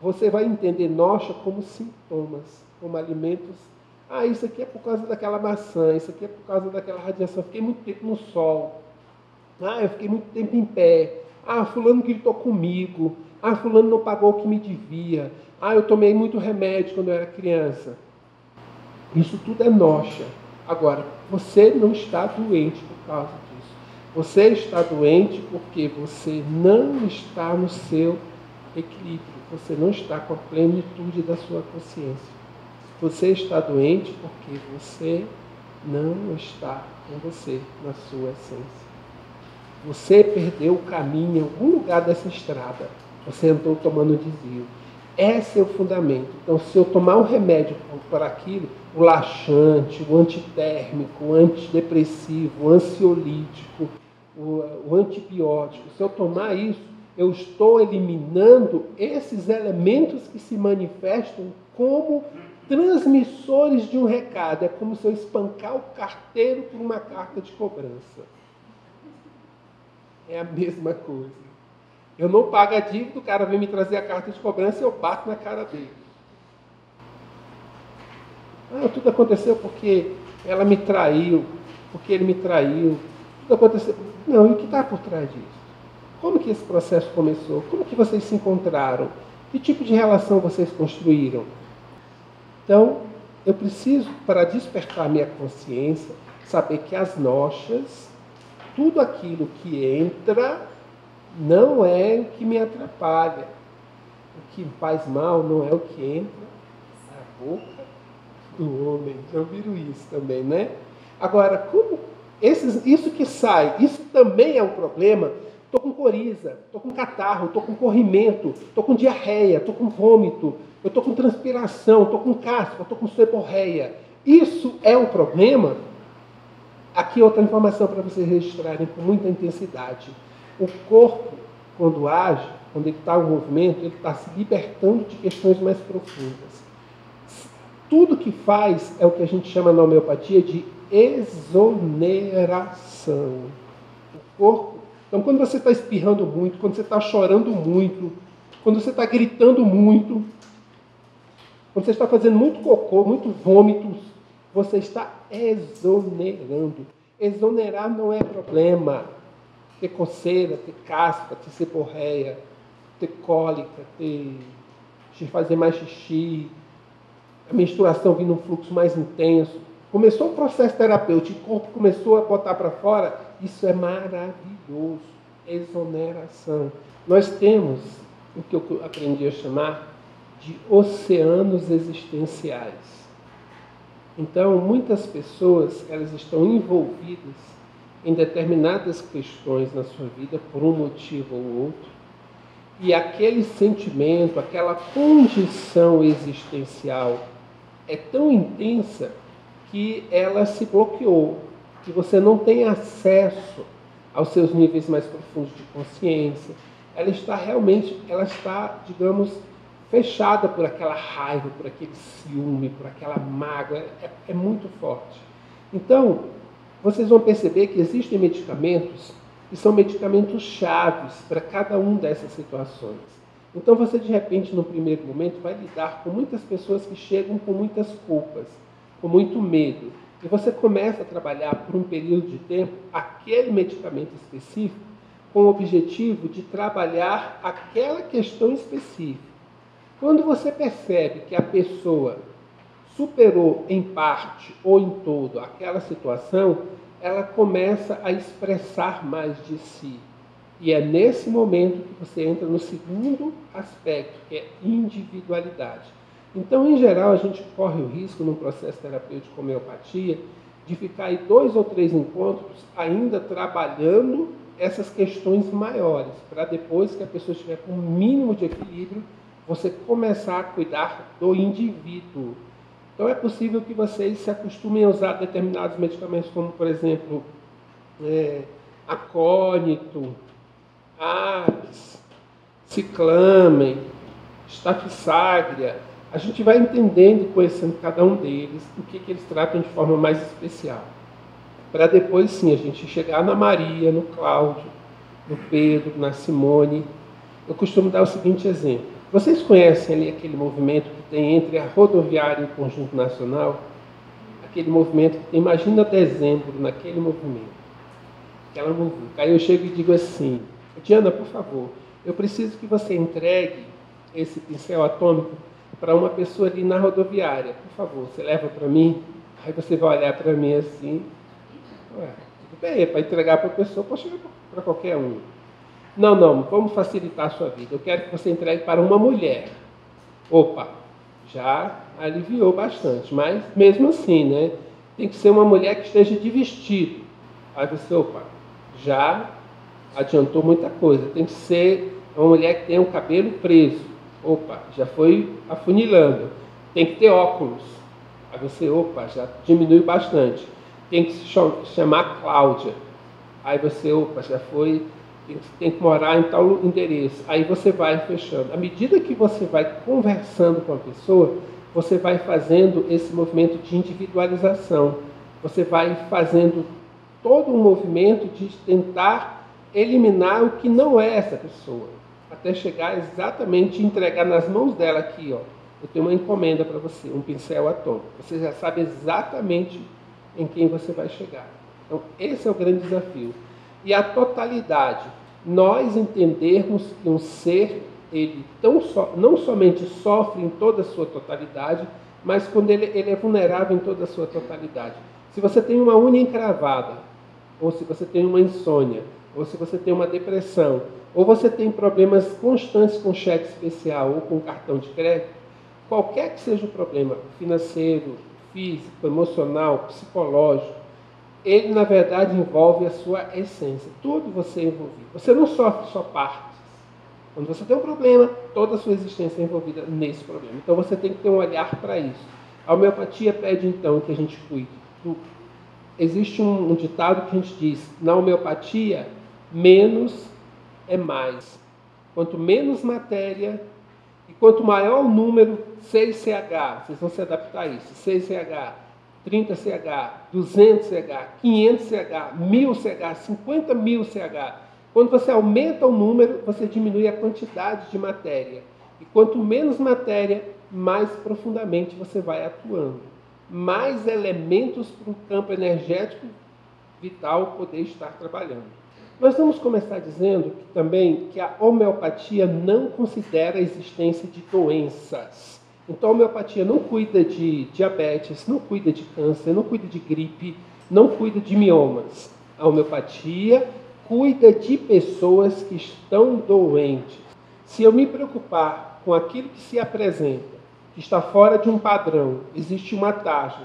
Você vai entender noxa como sintomas, como alimentos. Ah, isso aqui é por causa daquela maçã, isso aqui é por causa daquela radiação. Eu fiquei muito tempo no sol. Ah, eu fiquei muito tempo em pé. Ah, fulano gritou comigo. Ah, fulano não pagou o que me devia. Ah, eu tomei muito remédio quando eu era criança. Isso tudo é noxa. Agora, você não está doente por causa disso. Você está doente porque você não está no seu equilíbrio. Você não está com a plenitude da sua consciência. Você está doente porque você não está com você na sua essência. Você perdeu o caminho em algum lugar dessa estrada. Você andou tomando desvio. Esse é o fundamento. Então, se eu tomar um remédio para aquilo, o laxante, o antitérmico, o antidepressivo, o ansiolítico, o antibiótico, se eu tomar isso, eu estou eliminando esses elementos que se manifestam como transmissores de um recado. É como se eu espancar o carteiro por uma carta de cobrança. É a mesma coisa. Eu não pago a dívida, o cara vem me trazer a carta de cobrança e eu bato na cara dele. Ah, tudo aconteceu porque ela me traiu, porque ele me traiu. Tudo aconteceu. Não, e o que está por trás disso? Como que esse processo começou? Como que vocês se encontraram? Que tipo de relação vocês construíram? Então, eu preciso, para despertar minha consciência, saber que as noxas, tudo aquilo que entra, não é o que me atrapalha. O que faz mal não é o que entra na boca do homem. Já ouviram isso também, né? Agora, como isso que sai, isso também é um problema. Estou com coriza, estou com catarro, estou com corrimento, estou com diarreia, estou com vômito, eu estou com transpiração, estou com caspa, estou com seborreia. Isso é um problema? Aqui outra informação para vocês registrarem com muita intensidade. O corpo, quando age, quando ele está em movimento, ele está se libertando de questões mais profundas. Tudo que faz é o que a gente chama na homeopatia de exoneração. O corpo. Então, quando você está espirrando muito, quando você está chorando muito, quando você está gritando muito, quando você está fazendo muito cocô, muito vômitos, você está exonerando. Exonerar não é problema. Ter coceira, ter caspa, ter seborreia, ter cólica, ter fazer mais xixi, a menstruação vindo um fluxo mais intenso. Começou um processo terapêutico, o corpo começou a botar para fora, isso é maravilhoso. Exoneração. Nós temos o que eu aprendi a chamar de oceanos existenciais. Então, muitas pessoas, elas estão envolvidas em determinadas questões na sua vida, por um motivo ou outro, e aquele sentimento, aquela condição existencial é tão intensa que ela se bloqueou, que você não tem acesso aos seus níveis mais profundos de consciência. Ela está, digamos, fechada por aquela raiva, por aquele ciúme, por aquela mágoa, é muito forte. Então, vocês vão perceber que existem medicamentos que são medicamentos chaves para cada uma dessas situações. Então você, de repente, no primeiro momento, vai lidar com muitas pessoas que chegam com muitas culpas, com muito medo. E você começa a trabalhar por um período de tempo aquele medicamento específico com o objetivo de trabalhar aquela questão específica. Quando você percebe que a pessoa superou em parte ou em todo aquela situação, ela começa a expressar mais de si. E é nesse momento que você entra no segundo aspecto, que é individualidade. Então, em geral, a gente corre o risco, num processo terapêutico de homeopatia, de ficar aí 2 ou 3 encontros ainda trabalhando essas questões maiores, para depois que a pessoa estiver com um mínimo de equilíbrio, você começar a cuidar do indivíduo. Então é possível que vocês se acostumem a usar determinados medicamentos, como, por exemplo, acônito, Aques, ciclamen, estafisagria. A gente vai entendendo e conhecendo cada um deles, o que eles tratam de forma mais especial. Para depois, sim, a gente chegar na Maria, no Cláudio, no Pedro, na Simone. Eu costumo dar o seguinte exemplo. Vocês conhecem ali aquele movimento que tem entre a rodoviária e o Conjunto Nacional? Aquele movimento que tem, imagina dezembro, naquele movimento. Aquela muvuca. Aí eu chego e digo assim, Diana, por favor, eu preciso que você entregue esse pincel atômico para uma pessoa ali na rodoviária. Por favor, você leva para mim? Aí você vai olhar para mim assim. Ué, tudo bem, é para entregar para a pessoa, pode chegar para qualquer um. Não, vamos facilitar a sua vida. Eu quero que você entregue para uma mulher. Opa, já aliviou bastante, mas mesmo assim, né? Tem que ser uma mulher que esteja de vestido. Aí você, opa, já adiantou muita coisa. Tem que ser uma mulher que tenha o cabelo preso. Opa, já foi afunilando. Tem que ter óculos. Aí você, opa, já diminui bastante. Tem que se chamar Cláudia. Aí você, opa, já foi... Tem que morar em tal endereço. Aí você vai fechando. À medida que você vai conversando com a pessoa, você vai fazendo esse movimento de individualização. Você vai fazendo todo um movimento de tentar eliminar o que não é essa pessoa, até chegar exatamente e entregar nas mãos dela aqui, ó. Eu tenho uma encomenda para você, um pincel atômico. Você já sabe exatamente em quem você vai chegar. Então, esse é o grande desafio. E a totalidade, nós entendermos que um ser, ele não somente sofre em toda a sua totalidade, mas quando ele é vulnerável em toda a sua totalidade. Se você tem uma unha encravada, ou se você tem uma insônia, ou se você tem uma depressão, ou você tem problemas constantes com cheque especial ou com cartão de crédito, qualquer que seja o problema, financeiro, físico, emocional, psicológico, ele na verdade envolve a sua essência. Tudo você é envolvido. Você não sofre só partes. Quando você tem um problema, toda a sua existência é envolvida nesse problema. Então você tem que ter um olhar para isso. A homeopatia pede então que a gente cuide. Existe um ditado que a gente diz, na homeopatia, menos é mais. Quanto menos matéria e quanto maior o número, 6CH, vocês vão se adaptar a isso, 6CH, 30CH, 200CH, 500CH, 1000CH, 50.000CH. Quando você aumenta o número, você diminui a quantidade de matéria. E quanto menos matéria, mais profundamente você vai atuando. Mais elementos para o campo energético vital poder estar trabalhando. Nós vamos começar dizendo que, também que a homeopatia não considera a existência de doenças. Então a homeopatia não cuida de diabetes, não cuida de câncer, não cuida de gripe, não cuida de miomas. A homeopatia cuida de pessoas que estão doentes. Se eu me preocupar com aquilo que se apresenta, que está fora de um padrão, existe uma taxa.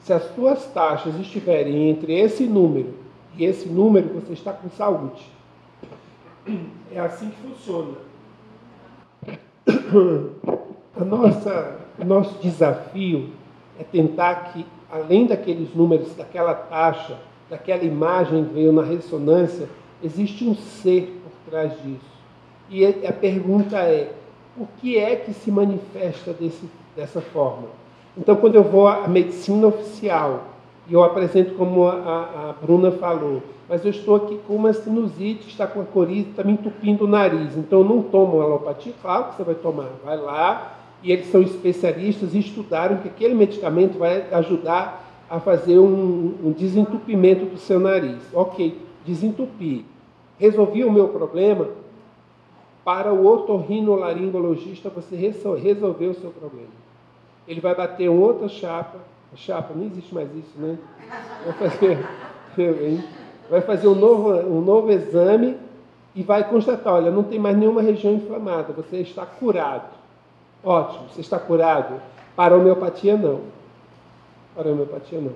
Se as suas taxas estiverem entre esse número e esse número, você está com saúde. É assim que funciona. O nosso desafio é tentar que, além daqueles números, daquela taxa, daquela imagem que veio na ressonância, existe um ser por trás disso. E a pergunta é, por que é que se manifesta dessa forma? Então, quando eu vou à medicina oficial, e eu apresento como a Bruna falou, mas eu estou aqui com uma sinusite, está com a coriza, está me entupindo o nariz, então eu não tomo alopatia? Claro que você vai tomar. Vai lá, e eles são especialistas e estudaram que aquele medicamento vai ajudar a fazer um desentupimento do seu nariz. Ok, desentupi. Resolvi o meu problema? Para o otorrinolaringologista, você resolveu o seu problema. Ele vai bater uma outra chapa, não existe mais isso, né? Vai fazer um novo exame e vai constatar, olha, não tem mais nenhuma região inflamada, você está curado. Ótimo, você está curado. Para a homeopatia, não. Para a homeopatia, não.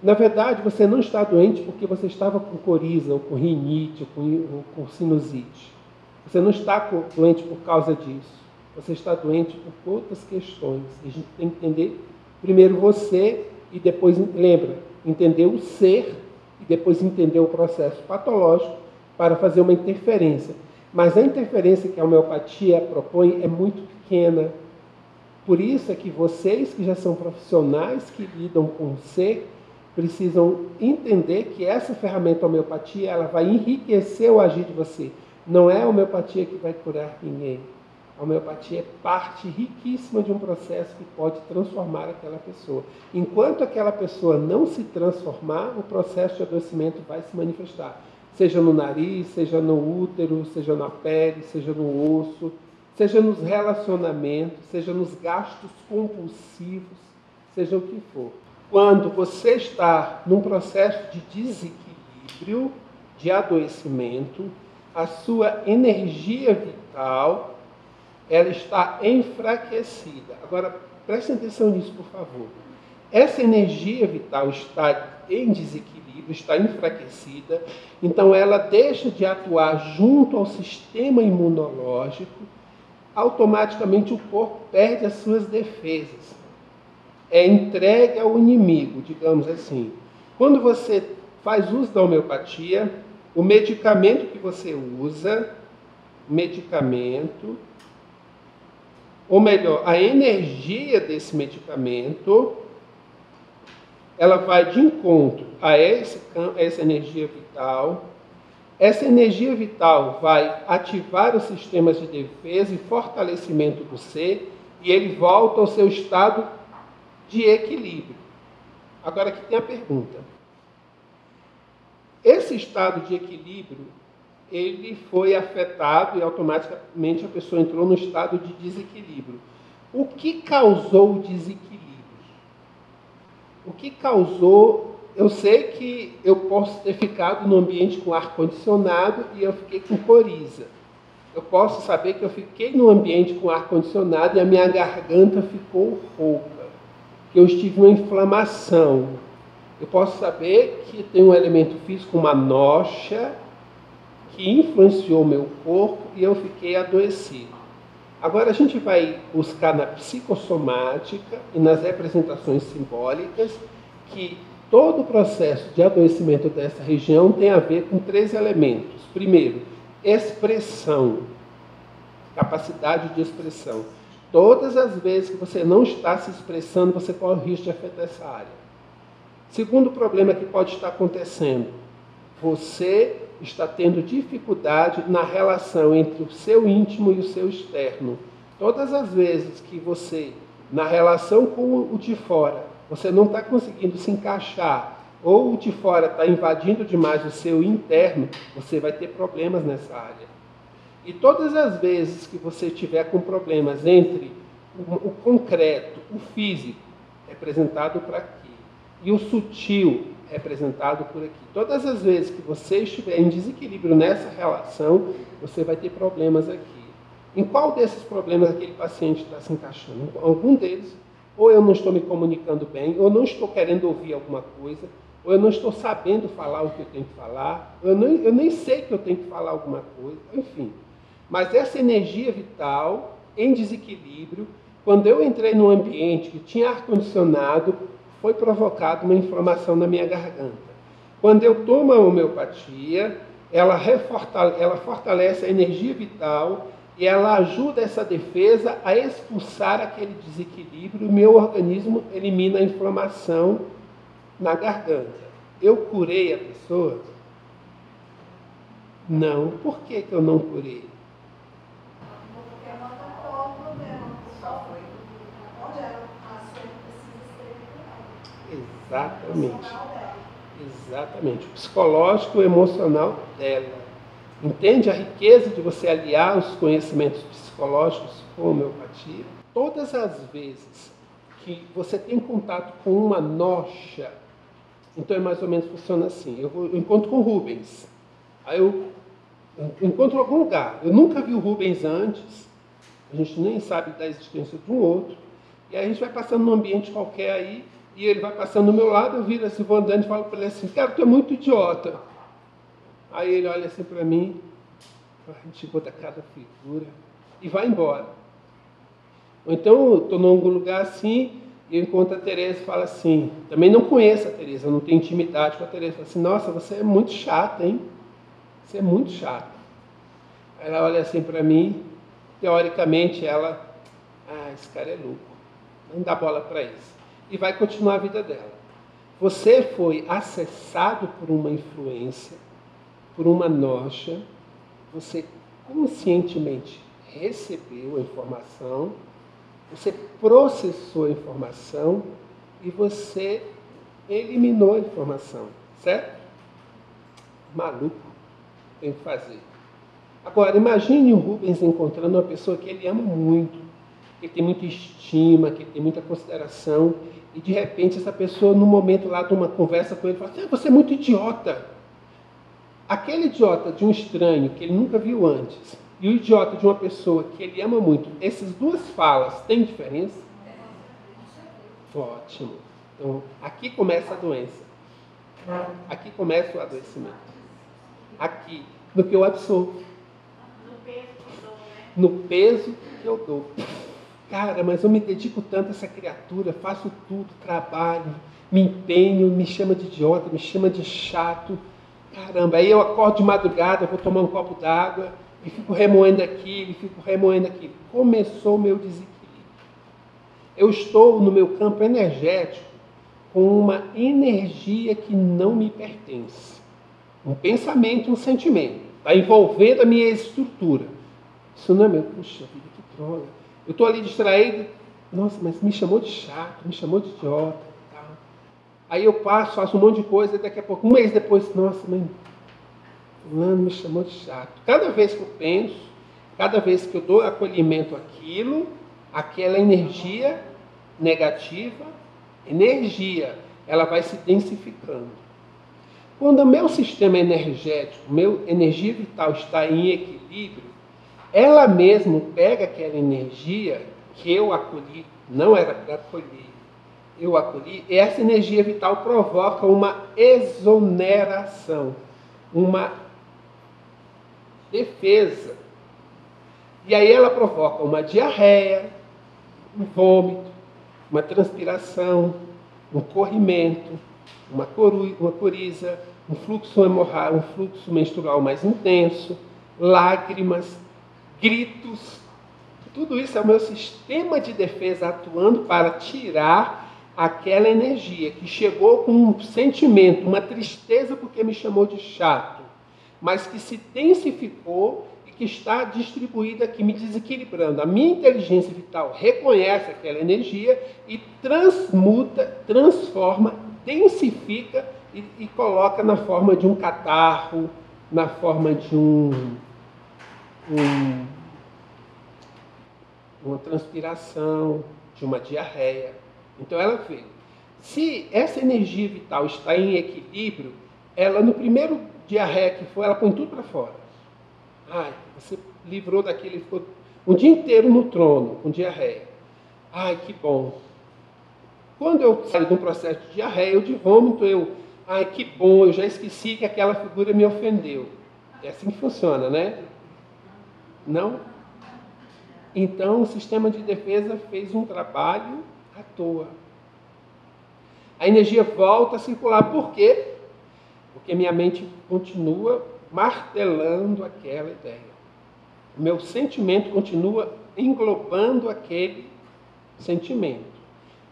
Na verdade, você não está doente porque você estava com coriza, ou com rinite, ou com sinusite. Você não está doente por causa disso. Você está doente por outras questões. A gente tem que entender primeiro você e depois, lembra, entender o ser e depois entender o processo patológico para fazer uma interferência. Mas a interferência que a homeopatia propõe é muito pequena. Por isso é que vocês que já são profissionais que lidam com o ser, precisam entender que essa ferramenta homeopatia, ela vai enriquecer o agir de você. Não é a homeopatia que vai curar ninguém. A homeopatia é parte riquíssima de um processo que pode transformar aquela pessoa. Enquanto aquela pessoa não se transformar, o processo de adoecimento vai se manifestar. Seja no nariz, seja no útero, seja na pele, seja no osso, seja nos relacionamentos, seja nos gastos compulsivos, seja o que for. Quando você está num processo de desequilíbrio, de adoecimento, a sua energia vital, ela está enfraquecida. Agora, prestem atenção nisso, por favor. Essa energia vital está em desequilíbrio, está enfraquecida, então ela deixa de atuar junto ao sistema imunológico, automaticamente o corpo perde as suas defesas. É entregue ao inimigo, digamos assim. Quando você faz uso da homeopatia, o medicamento que você usa, ou melhor, a energia desse medicamento, ela vai de encontro a essa energia vital, Essa energia vital vai ativar os sistemas de defesa e fortalecimento do ser e ele volta ao seu estado de equilíbrio. Agora aqui tem a pergunta. Esse estado de equilíbrio, ele foi afetado e automaticamente a pessoa entrou no estado de desequilíbrio. O que causou o desequilíbrio? O que causou... Eu sei que eu posso ter ficado no ambiente com ar-condicionado e eu fiquei com coriza. Eu posso saber que eu fiquei no ambiente com ar-condicionado e a minha garganta ficou rouca, que eu tive uma inflamação. Eu posso saber que tem um elemento físico, uma noxa, que influenciou o meu corpo e eu fiquei adoecido. Agora a gente vai buscar na psicossomática e nas representações simbólicas que todo o processo de adoecimento dessa região tem a ver com 3 elementos. Primeiro, expressão, capacidade de expressão. Todas as vezes que você não está se expressando, você corre o risco de afetar essa área. Segundo problema que pode estar acontecendo, você está tendo dificuldade na relação entre o seu íntimo e o seu externo. Todas as vezes que você, na relação com o de fora, você não está conseguindo se encaixar, ou o de fora está invadindo demais o seu interno, você vai ter problemas nessa área. E todas as vezes que você tiver com problemas entre o concreto, o físico, representado por aqui, e o sutil, representado por aqui, todas as vezes que você estiver em desequilíbrio nessa relação, você vai ter problemas aqui. Em qual desses problemas aquele paciente está se encaixando? Algum deles, ou eu não estou me comunicando bem, ou não estou querendo ouvir alguma coisa, ou eu não estou sabendo falar o que eu tenho que falar, eu nem sei que eu tenho que falar alguma coisa, enfim. Mas essa energia vital, em desequilíbrio, quando eu entrei num ambiente que tinha ar-condicionado, foi provocada uma inflamação na minha garganta. Quando eu tomo a homeopatia, ela fortalece a energia vital e ela ajuda essa defesa a expulsar aquele desequilíbrio. O meu organismo elimina a inflamação na garganta. Eu curei a pessoa? Não. Por que eu não curei? Exatamente. Exatamente. O psicológico e o emocional dela. Entende a riqueza de você aliar os conhecimentos psicológicos com a homeopatia? Todas as vezes que você tem contato com uma noxa, então é mais ou menos funciona assim. Eu encontro com o Rubens. Aí eu encontro em algum lugar. Eu nunca vi o Rubens antes. A gente nem sabe da existência de um outro. E aí a gente vai passando num ambiente qualquer aí, e ele vai passando do meu lado, eu viro assim, vou andando e falo para ele assim, cara, tu é muito idiota. Aí ele olha assim para mim, a gente bota cada figura, e vai embora. Ou então eu estou em algum lugar assim, e eu encontro a Tereza e falo assim, também não conheço a Tereza, eu não tenho intimidade com a Tereza, falo assim, nossa, você é muito chata, hein? Você é muito chata. Aí ela olha assim para mim, teoricamente ela, esse cara é louco, não dá bola para isso. E vai continuar a vida dela. Você foi acessado por uma influência, por uma noxa, você conscientemente recebeu a informação, você processou a informação e você eliminou a informação, certo? Maluco, tem que fazer. Agora, imagine o Rubens encontrando uma pessoa que ele ama muito, que ele tem muita estima, que ele tem muita consideração, e de repente essa pessoa, no momento lá de uma conversa com ele, fala assim, você é muito idiota. Aquele idiota de um estranho que ele nunca viu antes, e o idiota de uma pessoa que ele ama muito, essas duas falas têm diferença? Ótimo. Então, aqui começa a doença. Aqui começa o adoecimento. Aqui, no que eu absorvo. No peso que eu dou. Cara, mas eu me dedico tanto a essa criatura, faço tudo, trabalho, me empenho, me chama de idiota, me chama de chato. Caramba, aí eu acordo de madrugada, vou tomar um copo d'água e fico remoendo aquilo, fico remoendo aquilo. Começou o meu desequilíbrio. Eu estou no meu campo energético com uma energia que não me pertence. Um pensamento, um sentimento. Está envolvendo a minha estrutura. Isso não é meu. Puxa vida, que droga. Eu estou ali distraído. Nossa, mas me chamou de chato, me chamou de idiota. Tá? Aí eu passo, faço um monte de coisa, e daqui a pouco, um mês depois, nossa, mãe, fulano me chamou de chato. Cada vez que eu penso, cada vez que eu dou acolhimento àquilo, aquela energia negativa, ela vai se densificando. Quando o meu sistema energético, meu energia vital está em equilíbrio, ela mesmo pega aquela energia que eu acolhi, não era para acolher, eu acolhi, e essa energia vital provoca uma exoneração, uma defesa. E aí ela provoca uma diarreia, um vômito, uma transpiração, um corrimento, uma coriza, um fluxo hemorrágico, um fluxo menstrual mais intenso, lágrimas, gritos. Tudo isso é o meu sistema de defesa atuando para tirar aquela energia que chegou com um sentimento, uma tristeza porque me chamou de chato, mas que se densificou e que está distribuída aqui, me desequilibrando. A minha inteligência vital reconhece aquela energia e transmuta, transforma, densifica e coloca na forma de um catarro, na forma de uma transpiração, de uma diarreia. Então ela veio. Se essa energia vital está em equilíbrio, ela no primeiro diarreia que for, ela põe tudo para fora. Ai, você livrou daquele, ficou um dia inteiro no trono, com diarreia. Ai, que bom. Quando eu saio de um processo de diarreia, de vômito, ai, que bom, eu já esqueci que aquela figura me ofendeu. É assim que funciona, né? Não? Então, o sistema de defesa fez um trabalho à toa. A energia volta a circular. Por quê? Porque minha mente continua martelando aquela ideia. O meu sentimento continua englobando aquele sentimento.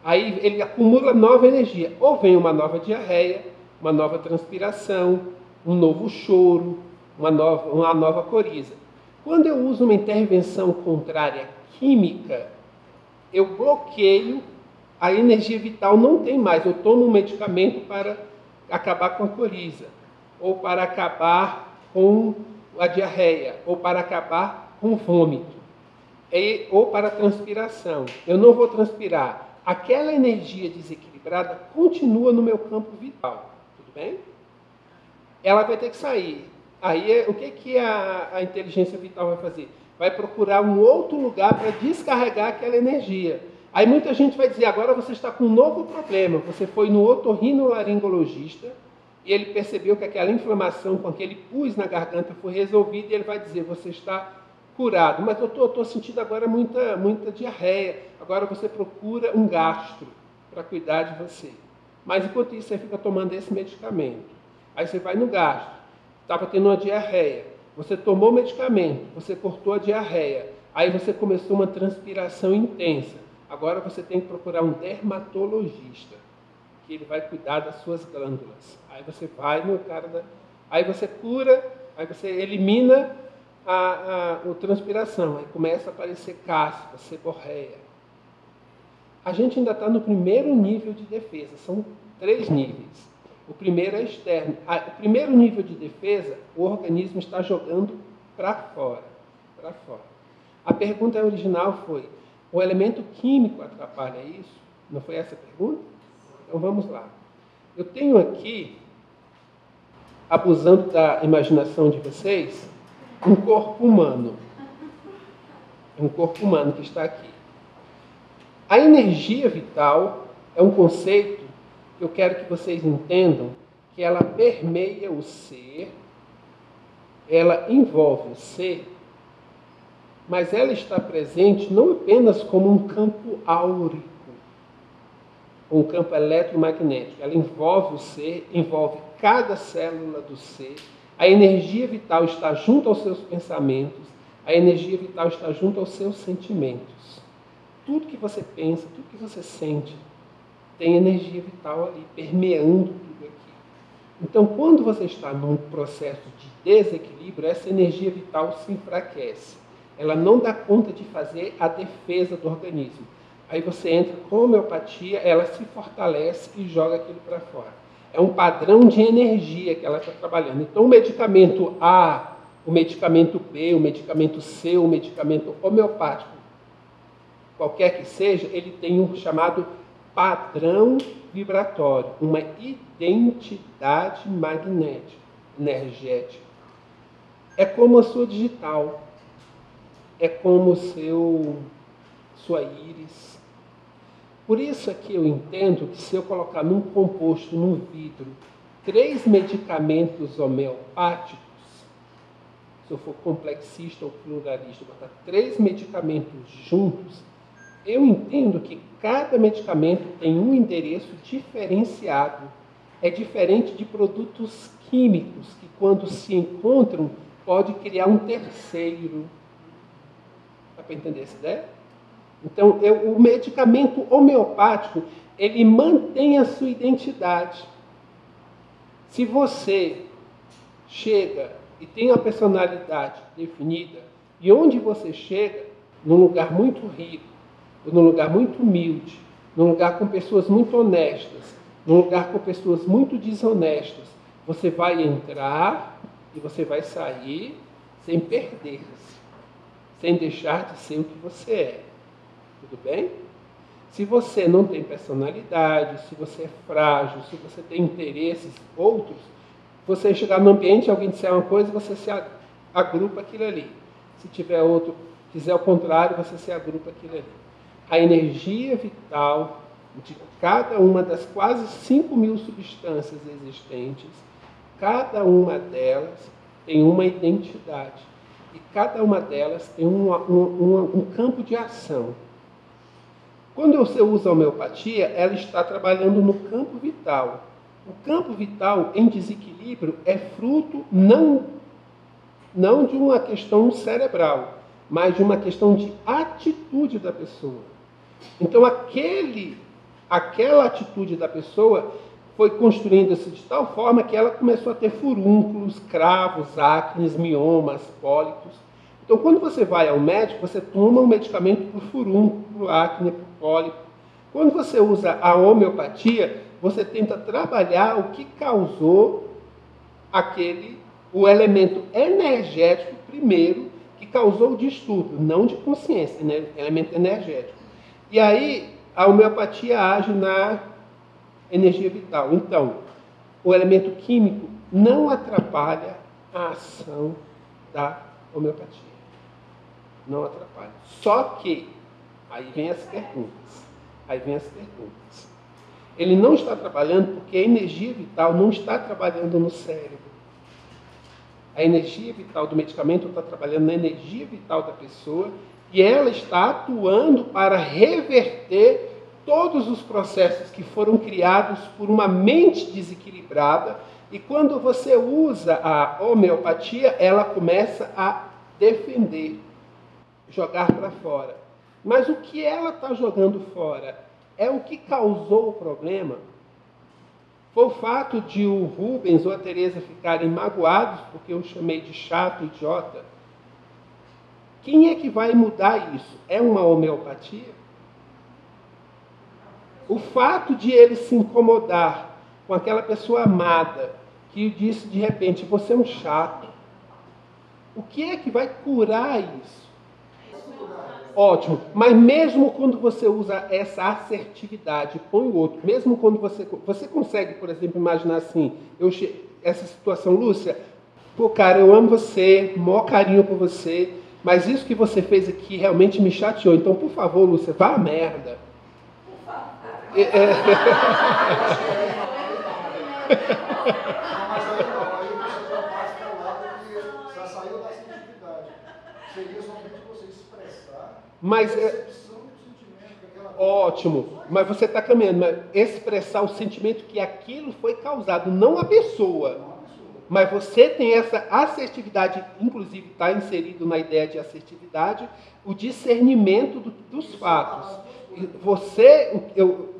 Aí ele acumula nova energia. Ou vem uma nova diarreia, uma nova transpiração, um novo choro, uma nova coriza. Quando eu uso uma intervenção contrária química, eu bloqueio, a energia vital não tem mais. Eu tomo um medicamento para acabar com a coriza, ou para acabar com a diarreia, ou para acabar com o vômito, ou para a transpiração. Eu não vou transpirar. Aquela energia desequilibrada continua no meu campo vital. Tudo bem? Ela vai ter que sair. Aí, o que a inteligência vital vai fazer? Vai procurar um outro lugar para descarregar aquela energia. Aí muita gente vai dizer, agora você está com um novo problema. Você foi no otorrinolaringologista e ele percebeu que aquela inflamação com aquele pus na garganta foi resolvida e ele vai dizer, você está curado. Mas eu estou sentindo agora muita diarreia. Agora você procura um gastro para cuidar de você. Mas enquanto isso, você fica tomando esse medicamento. Aí você vai no gastro. Estava tendo uma diarreia, você tomou o medicamento, você cortou a diarreia, aí você começou uma transpiração intensa. Agora você tem que procurar um dermatologista, que ele vai cuidar das suas glândulas. Aí você vai no cara, aí você cura, aí você elimina a transpiração, aí começa a aparecer caspa, seborreia. A gente ainda está no primeiro nível de defesa, são 3 níveis. O primeiro é externo. O primeiro nível de defesa, o organismo está jogando para fora. Para fora. A pergunta original foi, o elemento químico atrapalha isso? Não foi essa a pergunta? Então vamos lá. Eu tenho aqui, abusando da imaginação de vocês, um corpo humano. Um corpo humano que está aqui. A energia vital é um conceito eu quero que vocês entendam que ela permeia o ser, ela envolve o ser, mas ela está presente não apenas como um campo áurico, um campo eletromagnético. Ela envolve o ser, envolve cada célula do ser. A energia vital está junto aos seus pensamentos, a energia vital está junto aos seus sentimentos. Tudo que você pensa, tudo que você sente, tem energia vital ali, permeando tudo aqui. Então, quando você está num processo de desequilíbrio, essa energia vital se enfraquece. Ela não dá conta de fazer a defesa do organismo. Aí você entra com a homeopatia, ela se fortalece e joga aquilo para fora. É um padrão de energia que ela está trabalhando. Então, o medicamento A, o medicamento B, o medicamento C, o medicamento homeopático, qualquer que seja, ele tem um chamado padrão vibratório, uma identidade magnética, energética. É como a sua digital, é como sua íris. Por isso é que eu entendo que se eu colocar num composto, num vidro, 3 medicamentos homeopáticos, se eu for complexista ou pluralista, botar 3 medicamentos juntos, eu entendo que cada medicamento tem um endereço diferenciado. É diferente de produtos químicos, que quando se encontram, pode criar um terceiro. Dá para entender essa ideia? Então, o medicamento homeopático, ele mantém a sua identidade. Se você chega e tem uma personalidade definida, e onde você chega, num lugar muito rico, num lugar muito humilde, num lugar com pessoas muito honestas, num lugar com pessoas muito desonestas, você vai entrar e você vai sair sem perder-se, sem deixar de ser o que você é. Tudo bem? Se você não tem personalidade, se você é frágil, se você tem interesses outros, você chegar no ambiente, alguém disser uma coisa, você se agrupa aquilo ali. Se tiver outro, fizer o contrário, você se agrupa aquilo ali. A energia vital de cada uma das quase 5.000 substâncias existentes, cada uma delas tem uma identidade. E cada uma delas tem um campo de ação. Quando você usa a homeopatia, ela está trabalhando no campo vital. O campo vital em desequilíbrio é fruto não de uma questão cerebral, mas de uma questão de atitude da pessoa. Então, aquela atitude da pessoa foi construindo-se de tal forma que ela começou a ter furúnculos, cravos, acnes, miomas, pólipos. Então, quando você vai ao médico, você toma um medicamento para o furúnculo, para o acne, para o pólipo. Quando você usa a homeopatia, você tenta trabalhar o que causou o elemento energético primeiro, que causou o distúrbio, não de consciência, né? Elemento energético. E aí, a homeopatia age na energia vital. Então, o elemento químico não atrapalha a ação da homeopatia. Não atrapalha. Só que, aí vem as perguntas. Ele não está trabalhando porque a energia vital não está trabalhando no cérebro. A energia vital do medicamento está trabalhando na energia vital da pessoa e ela está atuando para reverter todos os processos que foram criados por uma mente desequilibrada. E quando você usa a homeopatia, ela começa a defender, jogar para fora. Mas o que ela está jogando fora é o que causou o problema. Foi o fato de o Rubens ou a Teresa ficarem magoados porque eu chamei de chato, idiota. Quem é que vai mudar isso? É uma homeopatia? O fato de ele se incomodar com aquela pessoa amada que disse de repente, você é um chato. O que é que vai curar isso? Ótimo, mas mesmo quando você usa essa assertividade, põe o outro, mesmo quando você consegue, por exemplo, imaginar assim, essa situação, Lúcia, pô, cara, eu amo você, maior carinho por você, mas isso que você fez aqui realmente me chateou, então, por favor, Lúcia, vá à merda. Mas ótimo, mas você está caminhando, mas expressar o sentimento que aquilo foi causado, não a pessoa. Mas você tem essa assertividade, inclusive está inserido na ideia de assertividade, o discernimento dos fatos.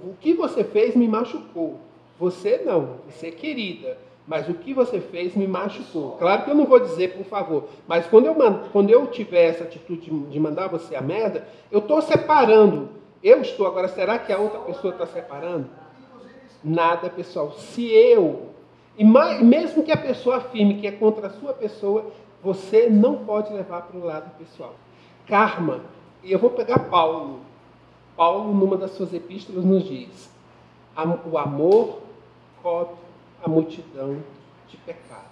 O que você fez me machucou. Você não, você é querida. mas o que você fez me machucou. Claro que eu não vou dizer, por favor, mas quando eu tiver essa atitude de mandar você a merda, eu estou separando. Eu estou, agora será que a outra pessoa está separando? Nada, pessoal. Se eu, mesmo que a pessoa afirme que é contra a sua pessoa, você não pode levar para o lado pessoal. Karma, e eu vou pegar Paulo. Paulo, numa das suas epístolas, nos diz: o amor cobre a multidão de pecados.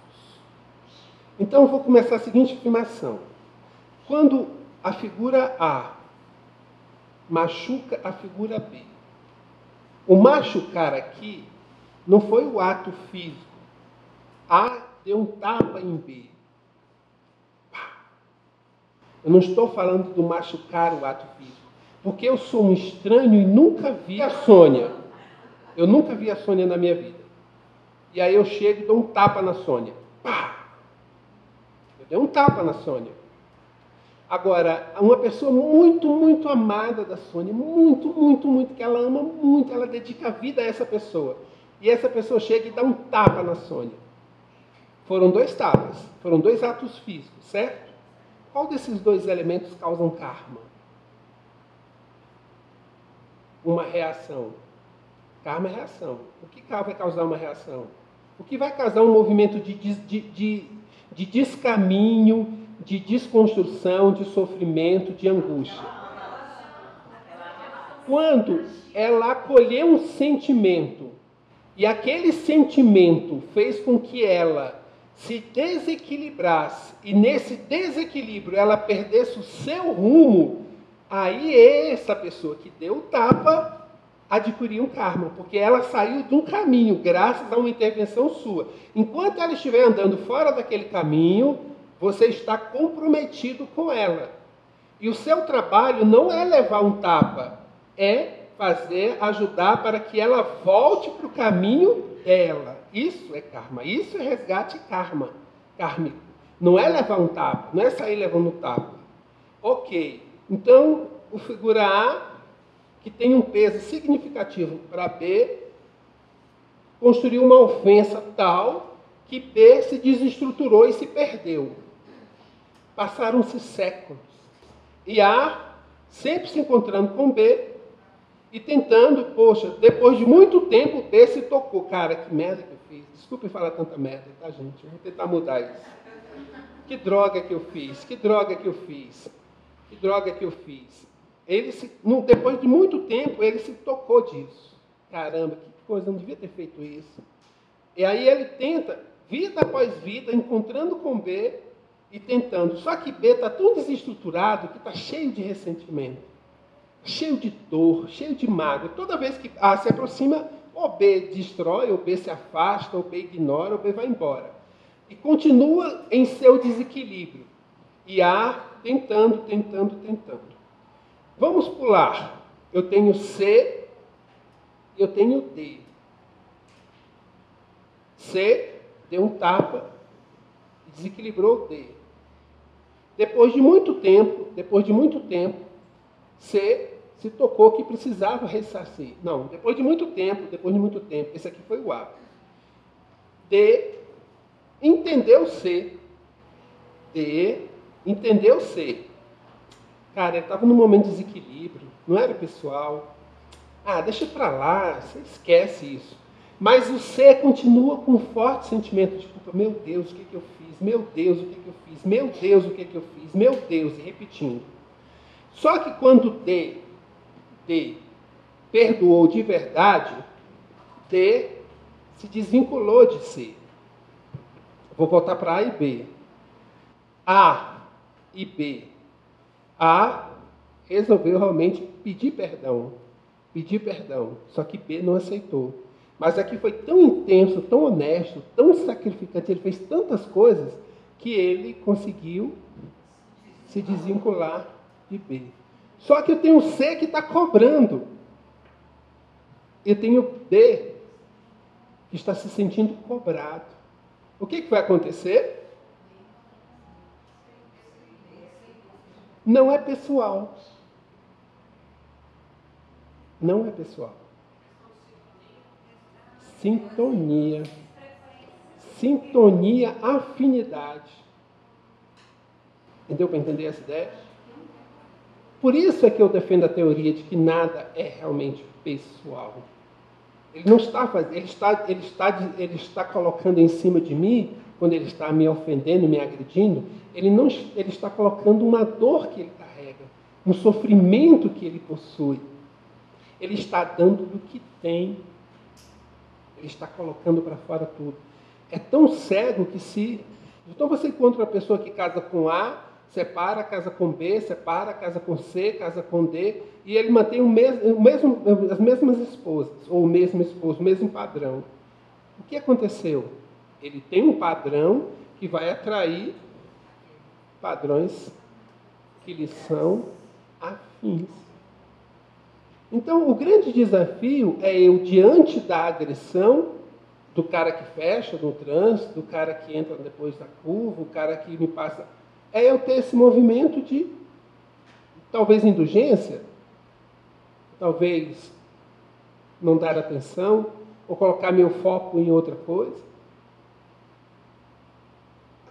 Então eu vou começar a seguinte afirmação. Quando a figura A machuca a figura B, o machucar aqui não foi o ato físico. A deu um tapa em B. Eu não estou falando do machucar o ato físico, porque eu sou um estranho e nunca vi a Sônia. Eu nunca vi a Sônia na minha vida. E aí eu chego e dou um tapa na Sônia. Pá! Eu dei um tapa na Sônia. Agora, uma pessoa muito, muito amada da Sônia, muito, muito, muito, que ela ama muito, ela dedica a vida a essa pessoa. E essa pessoa chega e dá um tapa na Sônia. Foram 2 tapas, foram 2 atos físicos, certo? Qual desses 2 elementos causam karma? Uma reação. Karma é reação. O que vai causar uma reação? O que vai causar um movimento de descaminho, de desconstrução, de sofrimento, de angústia? Quando ela acolheu um sentimento e aquele sentimento fez com que ela se desequilibrasse e nesse desequilíbrio ela perdesse o seu rumo, aí essa pessoa que deu o tapa adquirir um karma, porque ela saiu de um caminho graças a uma intervenção sua. Enquanto ela estiver andando fora daquele caminho, você está comprometido com ela. E o seu trabalho não é levar um tapa, é ajudar para que ela volte para o caminho dela. Isso é karma, isso é resgate kármico. Não é levar um tapa, não é sair levando um tapa. Ok, então o figura A, que tem um peso significativo para B, construiu uma ofensa tal que B se desestruturou e se perdeu. Passaram-se séculos. E A, sempre se encontrando com B e tentando, poxa, depois de muito tempo, B se tocou. Cara, que merda que eu fiz. Desculpe falar tanta merda, tá, gente? Eu vou tentar mudar isso. Que droga que eu fiz, que droga que eu fiz, que droga que eu fiz. Depois de muito tempo, ele se tocou disso. Caramba, que coisa, eu não devia ter feito isso. E aí ele tenta, vida após vida, encontrando com B e tentando. Só que B está tão desestruturado que está cheio de ressentimento, cheio de dor, cheio de mágoa. Toda vez que A se aproxima, ou B destrói, ou B se afasta, ou B ignora, ou B vai embora. E continua em seu desequilíbrio. E A tentando. Vamos pular. Eu tenho C e eu tenho D. C deu um tapa e desequilibrou D. Depois de muito tempo, C se tocou que precisava ressarcir. Não, depois de muito tempo, esse aqui foi o A. D entendeu C. Cara, ele estava num momento de desequilíbrio, não era pessoal. Ah, deixa pra lá, você esquece isso. Mas o C continua com um forte sentimento de culpa. Meu Deus, o que eu fiz? Meu Deus, o que eu fiz? Meu Deus, o que eu fiz? Meu Deus, e repetindo. Só que quando D perdoou de verdade, D se desvinculou de C. Vou voltar para A e B. A e B. A resolveu realmente pedir perdão, só que B não aceitou. Mas aqui foi tão intenso, tão honesto, tão sacrificante, ele fez tantas coisas que ele conseguiu se desvincular de B. Só que eu tenho C que está cobrando. Eu tenho B que está se sentindo cobrado. O que vai acontecer? Não é pessoal. Não é pessoal. Sintonia. sintonia, afinidade. Deu para entender essa ideia? Por isso é que eu defendo a teoria de que nada é realmente pessoal. Ele não está fazendo, ele está colocando em cima de mim, quando ele está me ofendendo, me agredindo, ele está colocando uma dor que ele carrega, um sofrimento que ele possui. Ele está dando do que tem. Ele está colocando para fora tudo. É tão cego que se... Então você encontra uma pessoa que casa com A, separa, casa com B, separa, casa com C, casa com D, e ele mantém as mesmas esposas, ou o mesmo esposo, o mesmo padrão. O que aconteceu? Ele tem um padrão que vai atrair padrões que lhe são afins. Então, o grande desafio é eu, diante da agressão, do cara que fecha no trânsito, do cara que entra depois da curva, o cara que me passa... É eu ter esse movimento de, talvez, indulgência, talvez não dar atenção, ou colocar meu foco em outra coisa.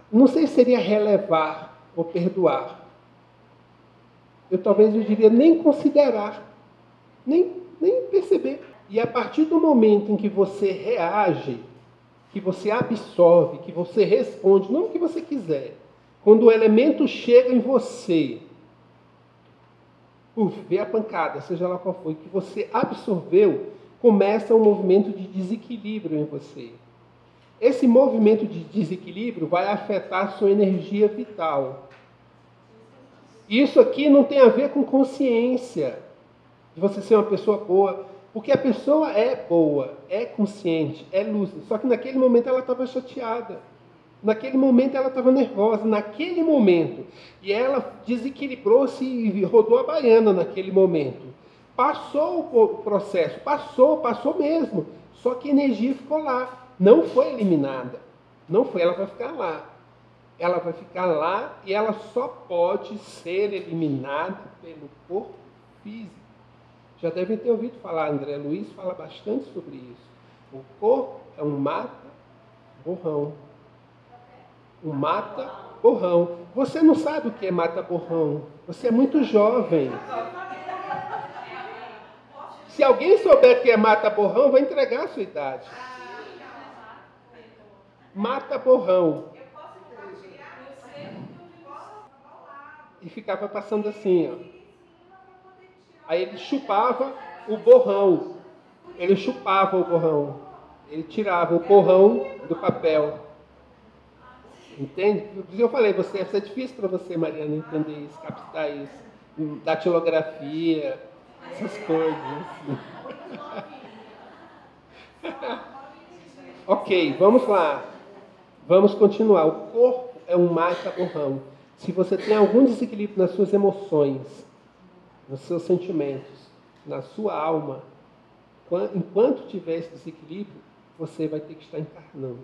Não sei se seria relevar ou perdoar. Eu diria nem considerar, nem perceber. E a partir do momento em que você reage, que você absorve, que você responde, não o que você quiser, quando o elemento chega em você, vê a pancada, seja lá qual for, que você absorveu, começa um movimento de desequilíbrio em você. Esse movimento de desequilíbrio vai afetar a sua energia vital. Isso aqui não tem a ver com consciência, de você ser uma pessoa boa, porque a pessoa é boa, é consciente, é lúcida, só que naquele momento ela estava chateada. Naquele momento ela estava nervosa, naquele momento. E ela desequilibrou-se e rodou a baiana naquele momento. Passou o processo, passou mesmo. Só que a energia ficou lá, não foi eliminada. Não foi, ela vai ficar lá. Ela vai ficar lá e ela só pode ser eliminada pelo corpo físico. Já devem ter ouvido falar, André Luiz fala bastante sobre isso. O corpo é um mata-borrão. O mata-borrão. Você não sabe o que é mata-borrão. Você é muito jovem. Se alguém souber o que é mata-borrão, vai entregar a sua idade. Mata-borrão. E ficava passando assim, ó. Aí ele chupava o borrão. Ele chupava o borrão. Ele tirava o borrão do papel. Entende? Eu falei, vai ser difícil para você, Mariana, entender isso, captar isso. Datilografia, essas coisas. Ok, vamos lá. Vamos continuar. O corpo é um mata-borrão. Se você tem algum desequilíbrio nas suas emoções, nos seus sentimentos, na sua alma, enquanto tiver esse desequilíbrio, você vai ter que estar encarnando.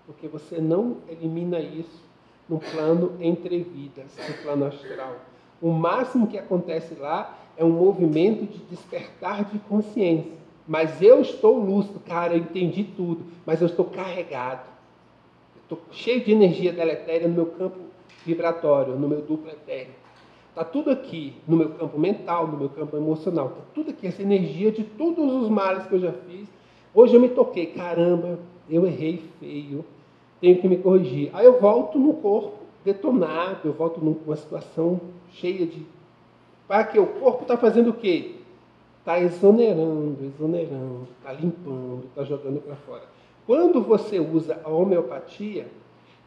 Porque você não elimina isso no plano entre vidas, no plano astral. O máximo que acontece lá é um movimento de despertar de consciência. Mas eu estou lúcido, cara, eu entendi tudo, mas eu estou carregado. Estou cheio de energia deletéria no meu campo vibratório, no meu duplo etéreo. Está tudo aqui, no meu campo mental, no meu campo emocional. Está tudo aqui, essa energia de todos os males que eu já fiz. Hoje eu me toquei, caramba, eu errei feio, tenho que me corrigir. Aí eu volto no corpo detonado, eu volto numa situação cheia de... Para que o corpo está fazendo o quê? Está exonerando, está limpando, está jogando para fora. Quando você usa a homeopatia,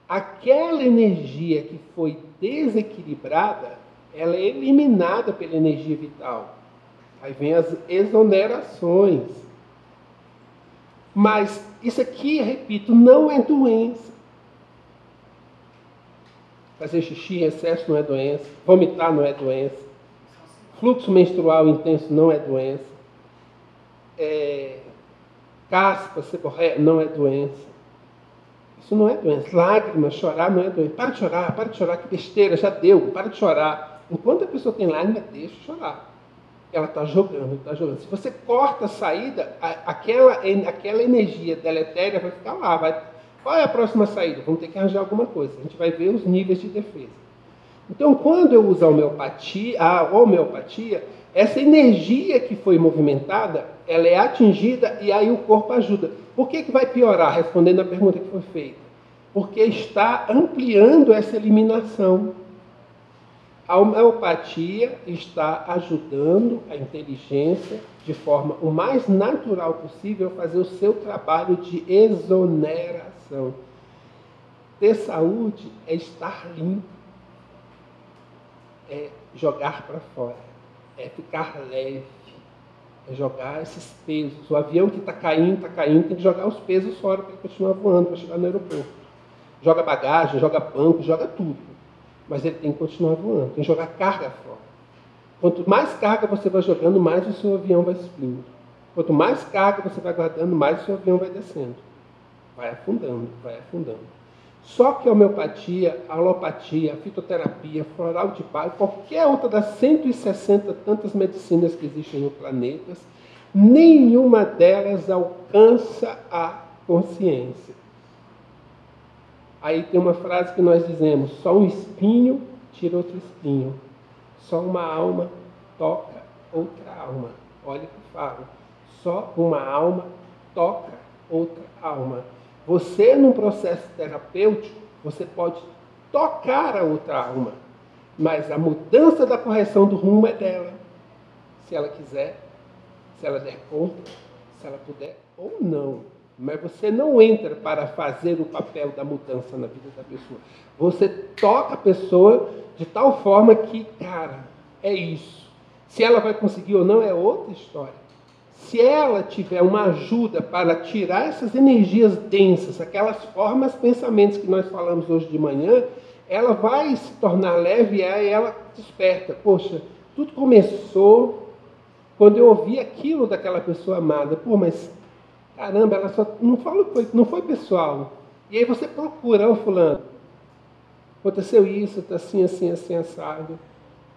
aquela energia que foi desequilibrada, ela é eliminada pela energia vital. Aí vem as exonerações. Mas isso aqui, repito, não é doença. Fazer xixi em excesso não é doença. Vomitar não é doença. Fluxo menstrual intenso não é doença. Caspa, seborréia não é doença. Isso não é doença. Lágrimas, chorar não é doença. Para de chorar, que besteira, já deu, para de chorar. Enquanto a pessoa tem lágrima, deixa chorar. Ela está jogando, está jogando. Se você corta a saída, aquela energia deletéria vai ficar lá, Qual é a próxima saída? Vamos ter que arranjar alguma coisa. A gente vai ver os níveis de defesa. Então, quando eu uso a homeopatia, essa energia que foi movimentada, ela é atingida e aí o corpo ajuda. Por que vai piorar? Respondendo a pergunta que foi feita. Porque está ampliando essa eliminação. A homeopatia está ajudando a inteligência, de forma o mais natural possível, a fazer o seu trabalho de exoneração. Ter saúde é estar limpo, é jogar para fora, é ficar leve, é jogar esses pesos. O avião que está caindo, tem que jogar os pesos fora para ele continuar voando, para chegar no aeroporto. Joga bagagem, joga banco, joga tudo. Mas ele tem que continuar voando, tem que jogar carga fora. Quanto mais carga você vai jogando, mais o seu avião vai subindo. Quanto mais carga você vai guardando, mais o seu avião vai descendo. Vai afundando, vai afundando. Só que a homeopatia, a alopatia, a fitoterapia, floral de Bach, qualquer outra das 160 tantas medicinas que existem no planeta, nenhuma delas alcança a consciência. Aí tem uma frase que nós dizemos: só um espinho tira outro espinho. Só uma alma toca outra alma. Olha o que eu falo. Só uma alma toca outra alma. Você, num processo terapêutico, você pode tocar a outra alma, mas a mudança da correção do rumo é dela. Se ela quiser, se ela der conta, se ela puder ou não. Mas você não entra para fazer o papel da mudança na vida da pessoa. Você toca a pessoa de tal forma que, cara, é isso. Se ela vai conseguir ou não é outra história. Se ela tiver uma ajuda para tirar essas energias densas, aquelas formas, pensamentos que nós falamos hoje de manhã, ela vai se tornar leve e aí ela desperta. Poxa, tudo começou quando eu ouvi aquilo daquela pessoa amada. Pô, mas caramba, ela só não foi pessoal. E aí você procura, ô fulano, aconteceu isso, está assim, assim, assim, assado.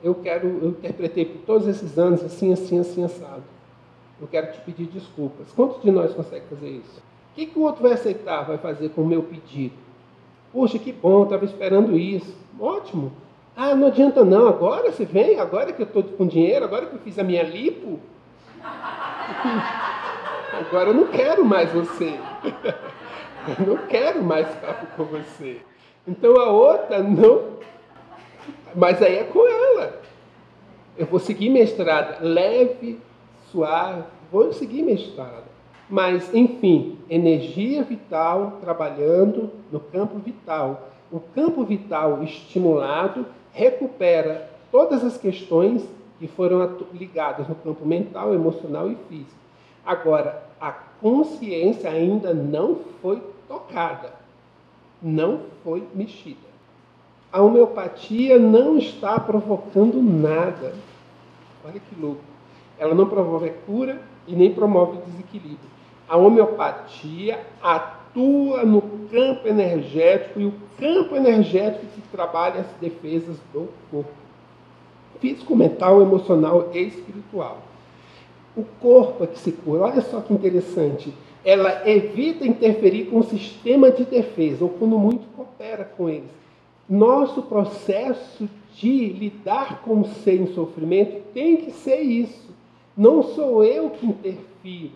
Eu interpretei por todos esses anos assim, assim, assim, assado. Eu quero te pedir desculpas. Quantos de nós consegue fazer isso? O que o outro vai aceitar, vai fazer com o meu pedido? Poxa, que bom, estava esperando isso. Ótimo. Ah, não adianta não, agora você vem, agora que eu estou com dinheiro, agora que eu fiz a minha lipo, agora eu não quero mais você. Eu não quero mais papo com você. Então a outra não. Mas aí é com ela. Eu vou seguir minha estrada leve, suave, vou seguir minha estrada. Mas, enfim, energia vital trabalhando no campo vital. O campo vital estimulado recupera todas as questões que foram ligadas no campo mental, emocional e físico. Agora, a consciência ainda não foi tocada, não foi mexida. A homeopatia não está provocando nada. Olha que louco. Ela não promove cura e nem promove desequilíbrio. A homeopatia atua no campo energético e o campo energético que trabalha as defesas do corpo. Físico, mental, emocional e espiritual. O corpo é que se cura. Olha só que interessante. Ela evita interferir com o sistema de defesa, ou quando muito coopera com eles. Nosso processo de lidar com o ser em sofrimento tem que ser isso. Não sou eu que interfiro.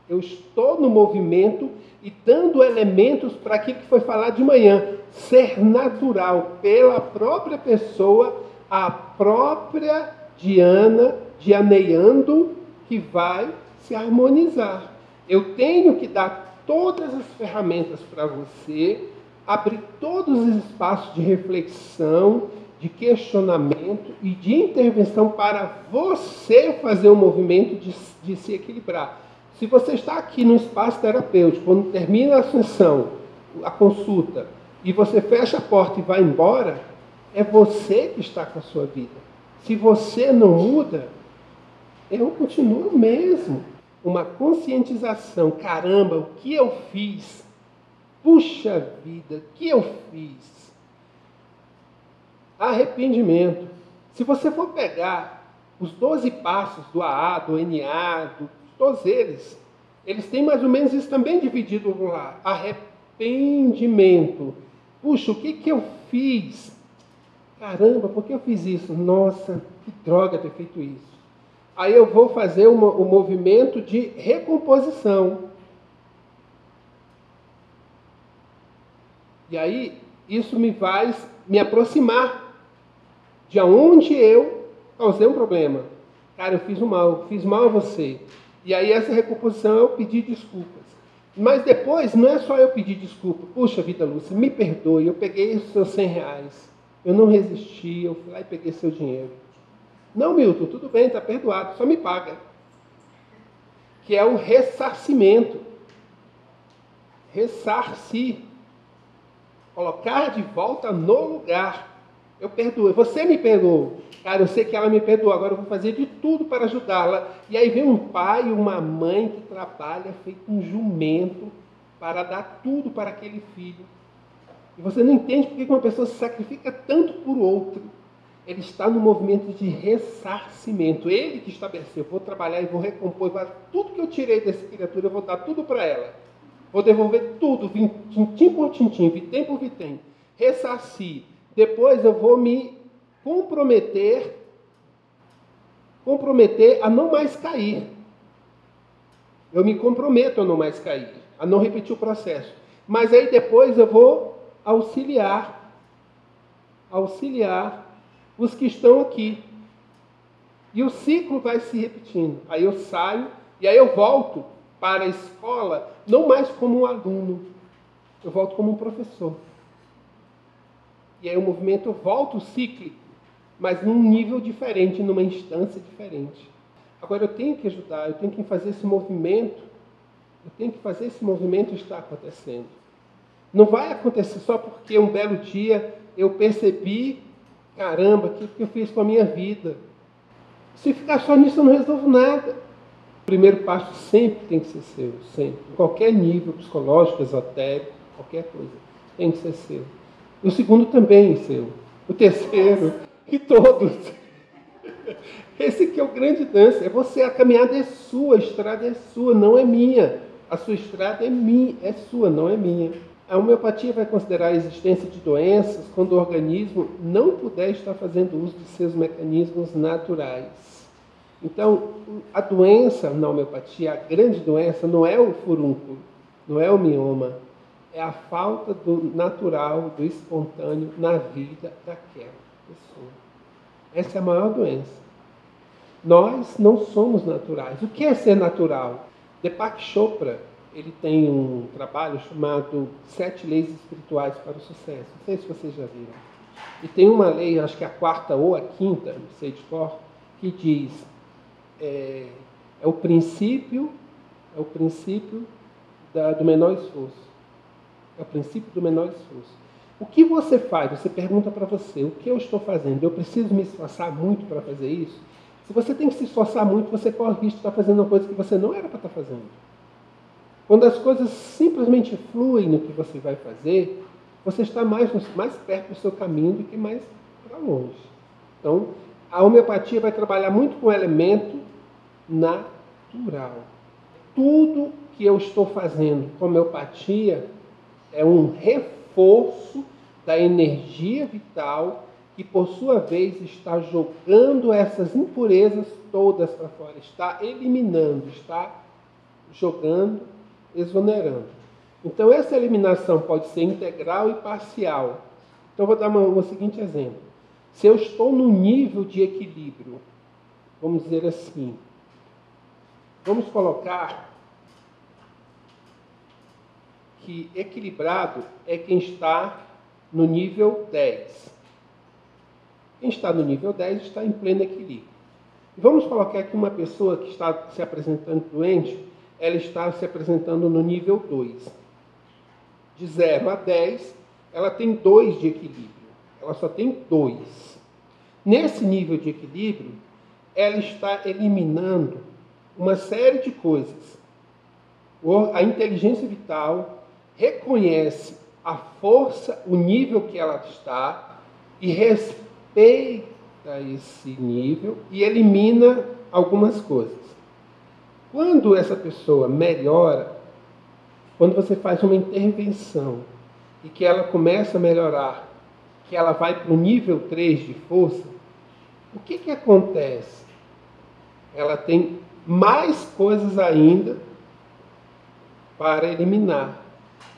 Eu estou no movimento e dando elementos para aquilo que foi falado de manhã. Ser natural pela própria pessoa, a própria Diana, dianeando, que vai se harmonizar. Eu tenho que dar todas as ferramentas para você, abrir todos os espaços de reflexão, de questionamento e de intervenção para você fazer o movimento de se equilibrar. Se você está aqui no espaço terapêutico, quando termina a sessão, a consulta, e você fecha a porta e vai embora, é você que está com a sua vida. Se você não muda, eu continuo mesmo. Uma conscientização, caramba, o que eu fiz? Puxa vida, o que eu fiz? Arrependimento. Se você for pegar os 12 passos do AA, do NA, todos eles têm mais ou menos isso também dividido lá. arrependimento. Puxa, o que eu fiz? Caramba, por que eu fiz isso? Nossa, que droga ter feito isso. Aí eu vou fazer um movimento de recomposição. E aí, isso me faz me aproximar de onde eu causei um problema. Cara, eu fiz mal a você. E aí essa recomposição é eu pedir desculpas. Mas depois, não é só eu pedir desculpa. Puxa vida, Lúcia, me perdoe, eu peguei os seus 100 reais. Eu não resisti, eu fui lá e peguei seu dinheiro. Não, Milton, tudo bem, está perdoado, só me paga. Que é o ressarcimento. Ressarcir. Colocar de volta no lugar. Eu perdoei. Você me perdoou. Cara, eu sei que ela me perdoou. Agora eu vou fazer de tudo para ajudá-la. E aí vem um pai e uma mãe que trabalha feito um jumento para dar tudo para aquele filho. E você não entende por que uma pessoa se sacrifica tanto por outro. Ele está no movimento de ressarcimento. Ele que estabeleceu. Vou trabalhar e vou recompor. Tudo que eu tirei dessa criatura, eu vou dar tudo para ela. Vou devolver tudo, tintim por tintim, vitem por vitem. Ressarcir. Depois eu vou me comprometer a não mais cair. Eu me comprometo a não mais cair, a não repetir o processo. Mas aí depois eu vou auxiliar os que estão aqui. E o ciclo vai se repetindo. Aí eu saio e aí eu volto para a escola, não mais como um aluno, eu volto como um professor. E aí o movimento volta o cíclico, mas num nível diferente, numa instância diferente. Agora eu tenho que ajudar, eu tenho que fazer esse movimento, estar acontecendo. Não vai acontecer só porque um belo dia eu percebi, caramba, o que eu fiz com a minha vida? Se ficar só nisso eu não resolvo nada. O primeiro passo sempre tem que ser seu, sempre. Em qualquer nível psicológico, esotérico, qualquer coisa, tem que ser seu. O segundo também é seu. O terceiro, e todos. Esse que é o grande lance. É você, a caminhada é sua, a estrada é sua, não é minha. A sua estrada é minha, é sua, não é minha. A homeopatia vai considerar a existência de doenças quando o organismo não puder estar fazendo uso de seus mecanismos naturais. Então, a doença na homeopatia, a grande doença, não é o furúnculo, não é o mioma, é a falta do natural, do espontâneo na vida daquela pessoa. Essa é a maior doença. Nós não somos naturais. O que é ser natural? Deepak Chopra, ele tem um trabalho chamado 7 Leis Espirituais para o Sucesso. Não sei se vocês já viram. E tem uma lei, acho que é a 4ª ou a 5ª, não sei de cor, que diz... É o princípio do menor esforço. É o princípio do menor esforço. O que você faz? Você pergunta para você, o que eu estou fazendo? Eu preciso me esforçar muito para fazer isso? Se você tem que se esforçar muito, você corre o risco de estar fazendo uma coisa que você não era para estar fazendo. Quando as coisas simplesmente fluem no que você vai fazer, você está mais perto do seu caminho do que mais para longe. Então, a homeopatia vai trabalhar muito com o elemento natural. Tudo que eu estou fazendo com homeopatia é um reforço da energia vital que, por sua vez, está jogando essas impurezas todas para fora. Está eliminando, está jogando, exonerando. Então, essa eliminação pode ser integral e parcial. Então, vou dar um seguinte exemplo. Se eu estou num nível de equilíbrio, vamos dizer assim, vamos colocar que equilibrado é quem está no nível 10. Quem está no nível 10 está em pleno equilíbrio. Vamos colocar que uma pessoa que está se apresentando doente, ela está se apresentando no nível 2. De 0 a 10, ela tem 2 de equilíbrio. Ela só tem 2. Nesse nível de equilíbrio, ela está eliminando uma série de coisas. A inteligência vital reconhece a força, o nível que ela está e respeita esse nível e elimina algumas coisas. Quando essa pessoa melhora, quando você faz uma intervenção e que ela começa a melhorar, que ela vai para o nível 3 de força, o que acontece? Ela tem mais coisas ainda para eliminar.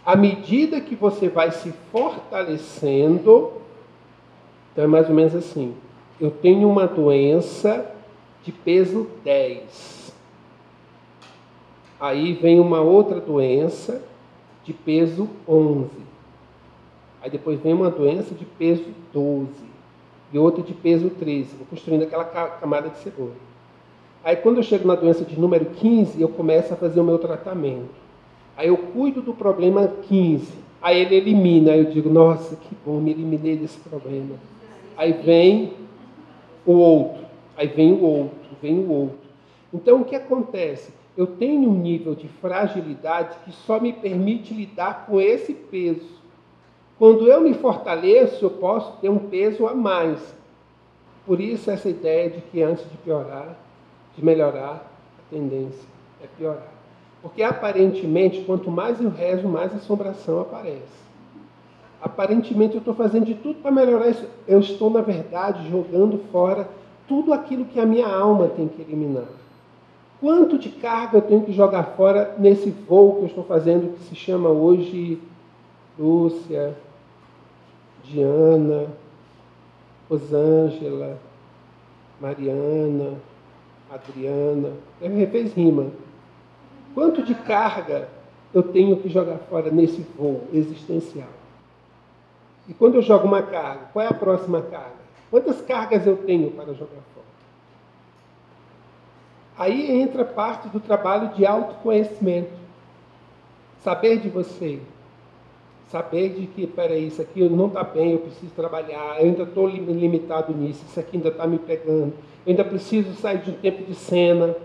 À medida que você vai se fortalecendo, então é mais ou menos assim, eu tenho uma doença de peso 10. Aí vem uma outra doença de peso 11. Aí depois vem uma doença de peso 12. E outra de peso 13. Vou construindo aquela camada de cebola. Aí quando eu chego na doença de número 15, eu começo a fazer o meu tratamento. Aí eu cuido do problema 15. Aí ele elimina. Aí eu digo, nossa, que bom, me eliminei desse problema. Aí vem o outro. Aí vem o outro, vem o outro. Então o que acontece? Eu tenho um nível de fragilidade que só me permite lidar com esse peso. Quando eu me fortaleço, eu posso ter um peso a mais. Por isso essa ideia de que antes de piorar, de melhorar, a tendência é piorar. Porque aparentemente, quanto mais eu rezo, mais assombração aparece. Aparentemente eu estou fazendo de tudo para melhorar isso. Eu estou, na verdade, jogando fora tudo aquilo que a minha alma tem que eliminar. Quanto de carga eu tenho que jogar fora nesse voo que eu estou fazendo, que se chama hoje Lúcia, Diana, Rosângela, Mariana, Adriana, fez rima. Quanto de carga eu tenho que jogar fora nesse voo existencial? E quando eu jogo uma carga, qual é a próxima carga? Quantas cargas eu tenho para jogar fora? Aí entra parte do trabalho de autoconhecimento. Saber de você. Saber de que, peraí, isso aqui não está bem, eu preciso trabalhar, eu ainda estou limitado nisso, isso aqui ainda está me pegando, eu ainda preciso sair de um tempo de cena,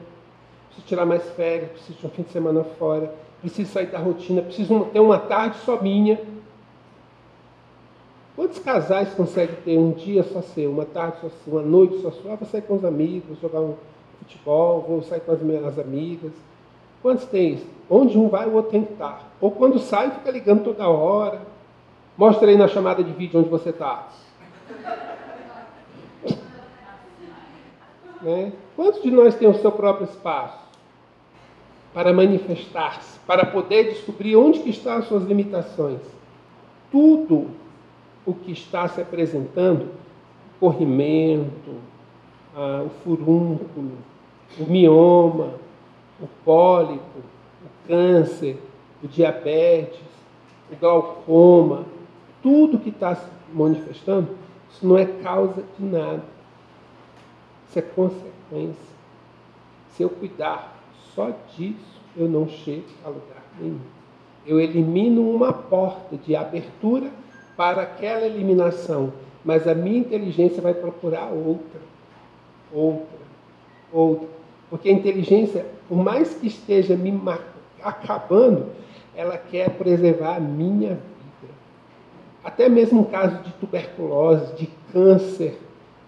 preciso tirar mais férias, preciso de um fim de semana fora, preciso sair da rotina, preciso ter uma tarde só minha. Quantos casais conseguem ter um dia só seu, uma tarde só sua, uma noite só sua? Ah, vou sair com os amigos, vou jogar um futebol, vou sair com as minhas amigas. Quantos tem isso? Onde um vai, o outro tem que estar. Ou quando sai, fica ligando toda hora. Mostra aí na chamada de vídeo onde você está. Né? Quantos de nós tem o seu próprio espaço para manifestar-se, para poder descobrir onde que estão as suas limitações? Tudo o que está se apresentando, o corrimento, o furúnculo, o mioma, o pólipo, o câncer, o diabetes, o glaucoma, tudo que está se manifestando, isso não é causa de nada. Isso é consequência. Se eu cuidar só disso, eu não chego a lugar nenhum. Eu elimino uma porta de abertura para aquela eliminação, mas a minha inteligência vai procurar outra. Porque a inteligência, por mais que esteja me acabando, ela quer preservar a minha vida. Até mesmo um caso de tuberculose, de câncer,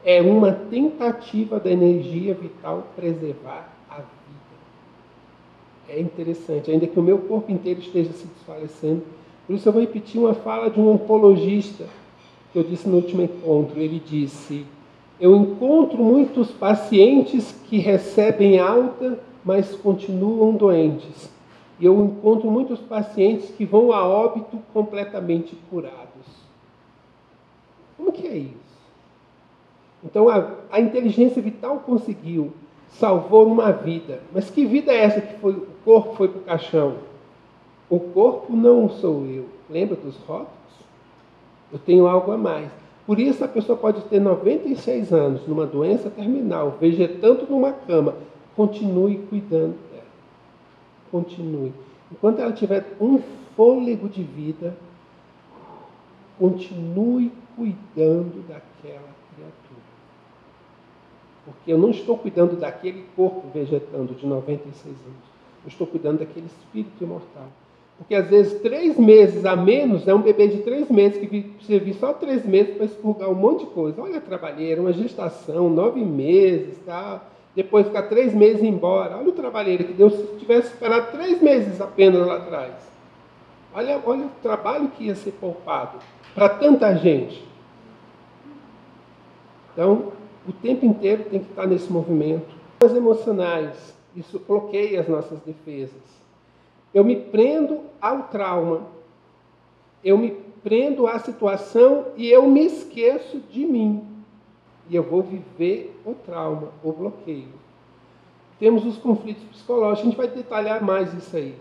é uma tentativa da energia vital preservar a vida. É interessante, ainda que o meu corpo inteiro esteja se desfalecendo. Por isso eu vou repetir uma fala de um oncologista que eu disse no último encontro. Ele disse: eu encontro muitos pacientes que recebem alta, mas continuam doentes. E eu encontro muitos pacientes que vão a óbito completamente curados. Como que é isso? Então a inteligência vital conseguiu, salvou uma vida. Mas que vida é essa que o corpo foi para o caixão? O corpo não sou eu. Lembra dos rótulos? Eu tenho algo a mais. Por isso a pessoa pode ter 96 anos, numa doença terminal, vegetando numa cama. Continue cuidando dela. Continue. Enquanto ela tiver um fôlego de vida, continue cuidando daquela criatura. Porque eu não estou cuidando daquele corpo vegetando de 96 anos. Eu estou cuidando daquele espírito imortal. Porque às vezes 3 meses a menos é um bebê de 3 meses que precisa vir só 3 meses para expurgar um monte de coisa. Olha a trabalheira, uma gestação, 9 meses, tá? Depois ficar 3 meses e ir embora. Olha o trabalheiro que Deus tivesse esperado 3 meses apenas lá atrás. Olha o trabalho que ia ser poupado para tanta gente. Então, o tempo inteiro tem que estar nesse movimento. As emocionais, isso bloqueia as nossas defesas. Eu me prendo ao trauma, eu me prendo à situação e eu me esqueço de mim. E eu vou viver o trauma, o bloqueio. Temos os conflitos psicológicos, a gente vai detalhar mais isso aí.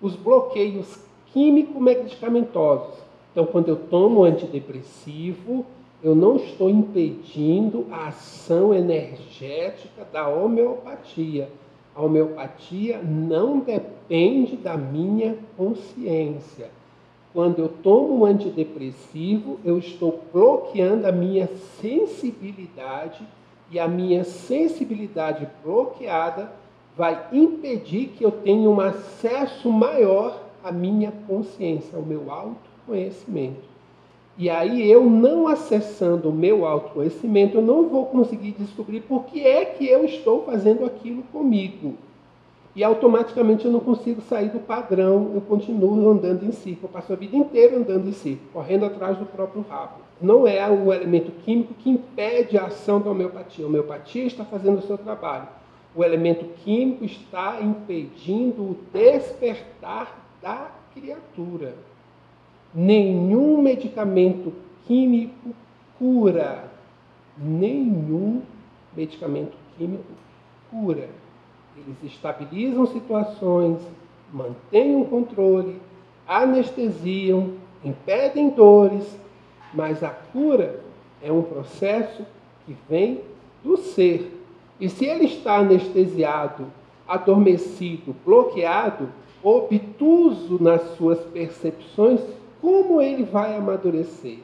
Os bloqueios químico-medicamentosos. Então, quando eu tomo antidepressivo, eu não estou impedindo a ação energética da homeopatia. A homeopatia não depende da minha consciência. Quando eu tomo um antidepressivo, eu estou bloqueando a minha sensibilidade e a minha sensibilidade bloqueada vai impedir que eu tenha um acesso maior à minha consciência, ao meu autoconhecimento. E aí eu não acessando o meu autoconhecimento, eu não vou conseguir descobrir por que é que eu estou fazendo aquilo comigo. E automaticamente eu não consigo sair do padrão, eu continuo andando em círculo, eu passo a vida inteira andando em círculo, correndo atrás do próprio rabo. Não é o elemento químico que impede a ação da homeopatia. A homeopatia está fazendo o seu trabalho. O elemento químico está impedindo o despertar da criatura. Nenhum medicamento químico cura. Nenhum medicamento químico cura. Eles estabilizam situações, mantêm o controle, anestesiam, impedem dores, mas a cura é um processo que vem do ser. E se ele está anestesiado, adormecido, bloqueado, obtuso nas suas percepções, como ele vai amadurecer?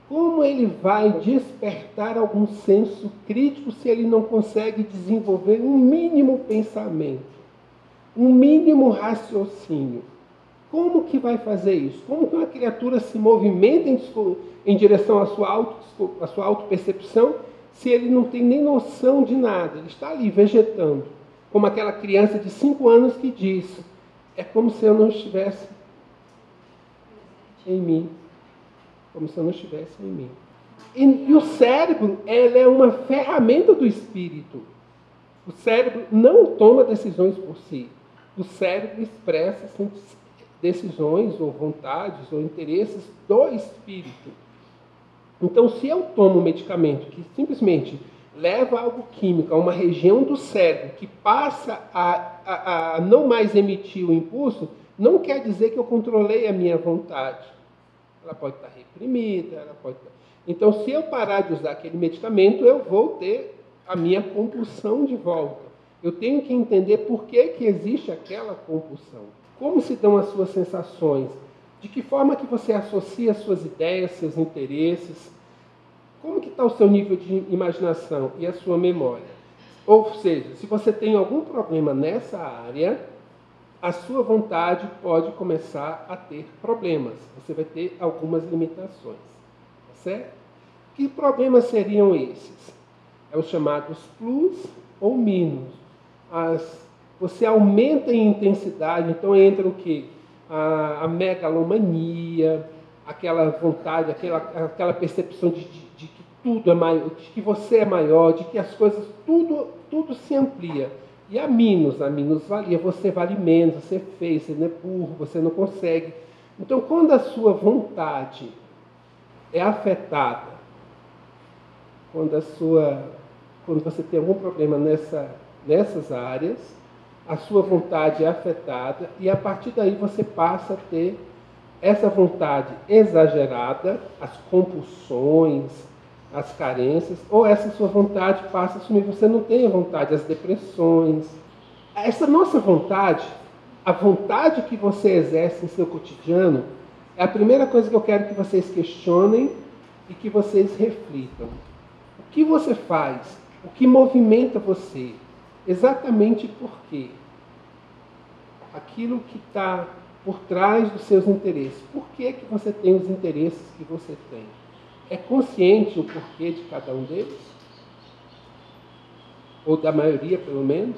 Como ele vai despertar algum senso crítico se ele não consegue desenvolver um mínimo pensamento, um mínimo raciocínio? Como que vai fazer isso? Como que uma criatura se movimenta em direção à sua autopercepção se ele não tem nem noção de nada? Ele está ali vegetando, como aquela criança de 5 anos que diz: é como se eu não estivesse em mim. Como se eu não estivesse em mim. E o cérebro, ele é uma ferramenta do espírito. O cérebro não toma decisões por si. O cérebro expressa decisões ou vontades ou interesses do espírito. Então, se eu tomo um medicamento que simplesmente leva algo químico a uma região do cérebro que passa a não mais emitir o impulso, não quer dizer que eu controlei a minha vontade. Ela pode estar reprimida, ela pode estar... Então, se eu parar de usar aquele medicamento, eu vou ter a minha compulsão de volta. Eu tenho que entender por que existe aquela compulsão. Como se dão as suas sensações? De que forma que você associa as suas ideias, seus interesses? Como que está o seu nível de imaginação e a sua memória? Ou seja, se você tem algum problema nessa área, a sua vontade pode começar a ter problemas. Você vai ter algumas limitações. Tá certo? Que problemas seriam esses? É os chamados plus ou minus. Você aumenta em intensidade, então entra o quê? A megalomania, aquela vontade, aquela percepção de que tudo é maior, de que você é maior, de que as coisas, tudo se amplia. E a minusvalia, você vale menos, você é feio, você não é burro, você não consegue. Então, quando a sua vontade é afetada, quando você tem algum problema nessas áreas, a sua vontade é afetada e a partir daí você passa a ter essa vontade exagerada, as compulsões, as carências, ou essa sua vontade passa a sumir, você não tem a vontade, as depressões. Essa nossa vontade, a vontade que você exerce em seu cotidiano, é a primeira coisa que eu quero que vocês questionem e que vocês reflitam. O que você faz? O que movimenta você? Exatamente por quê? Aquilo que está por trás dos seus interesses. Por que você tem os interesses que você tem? É consciente o porquê de cada um deles? Ou da maioria, pelo menos?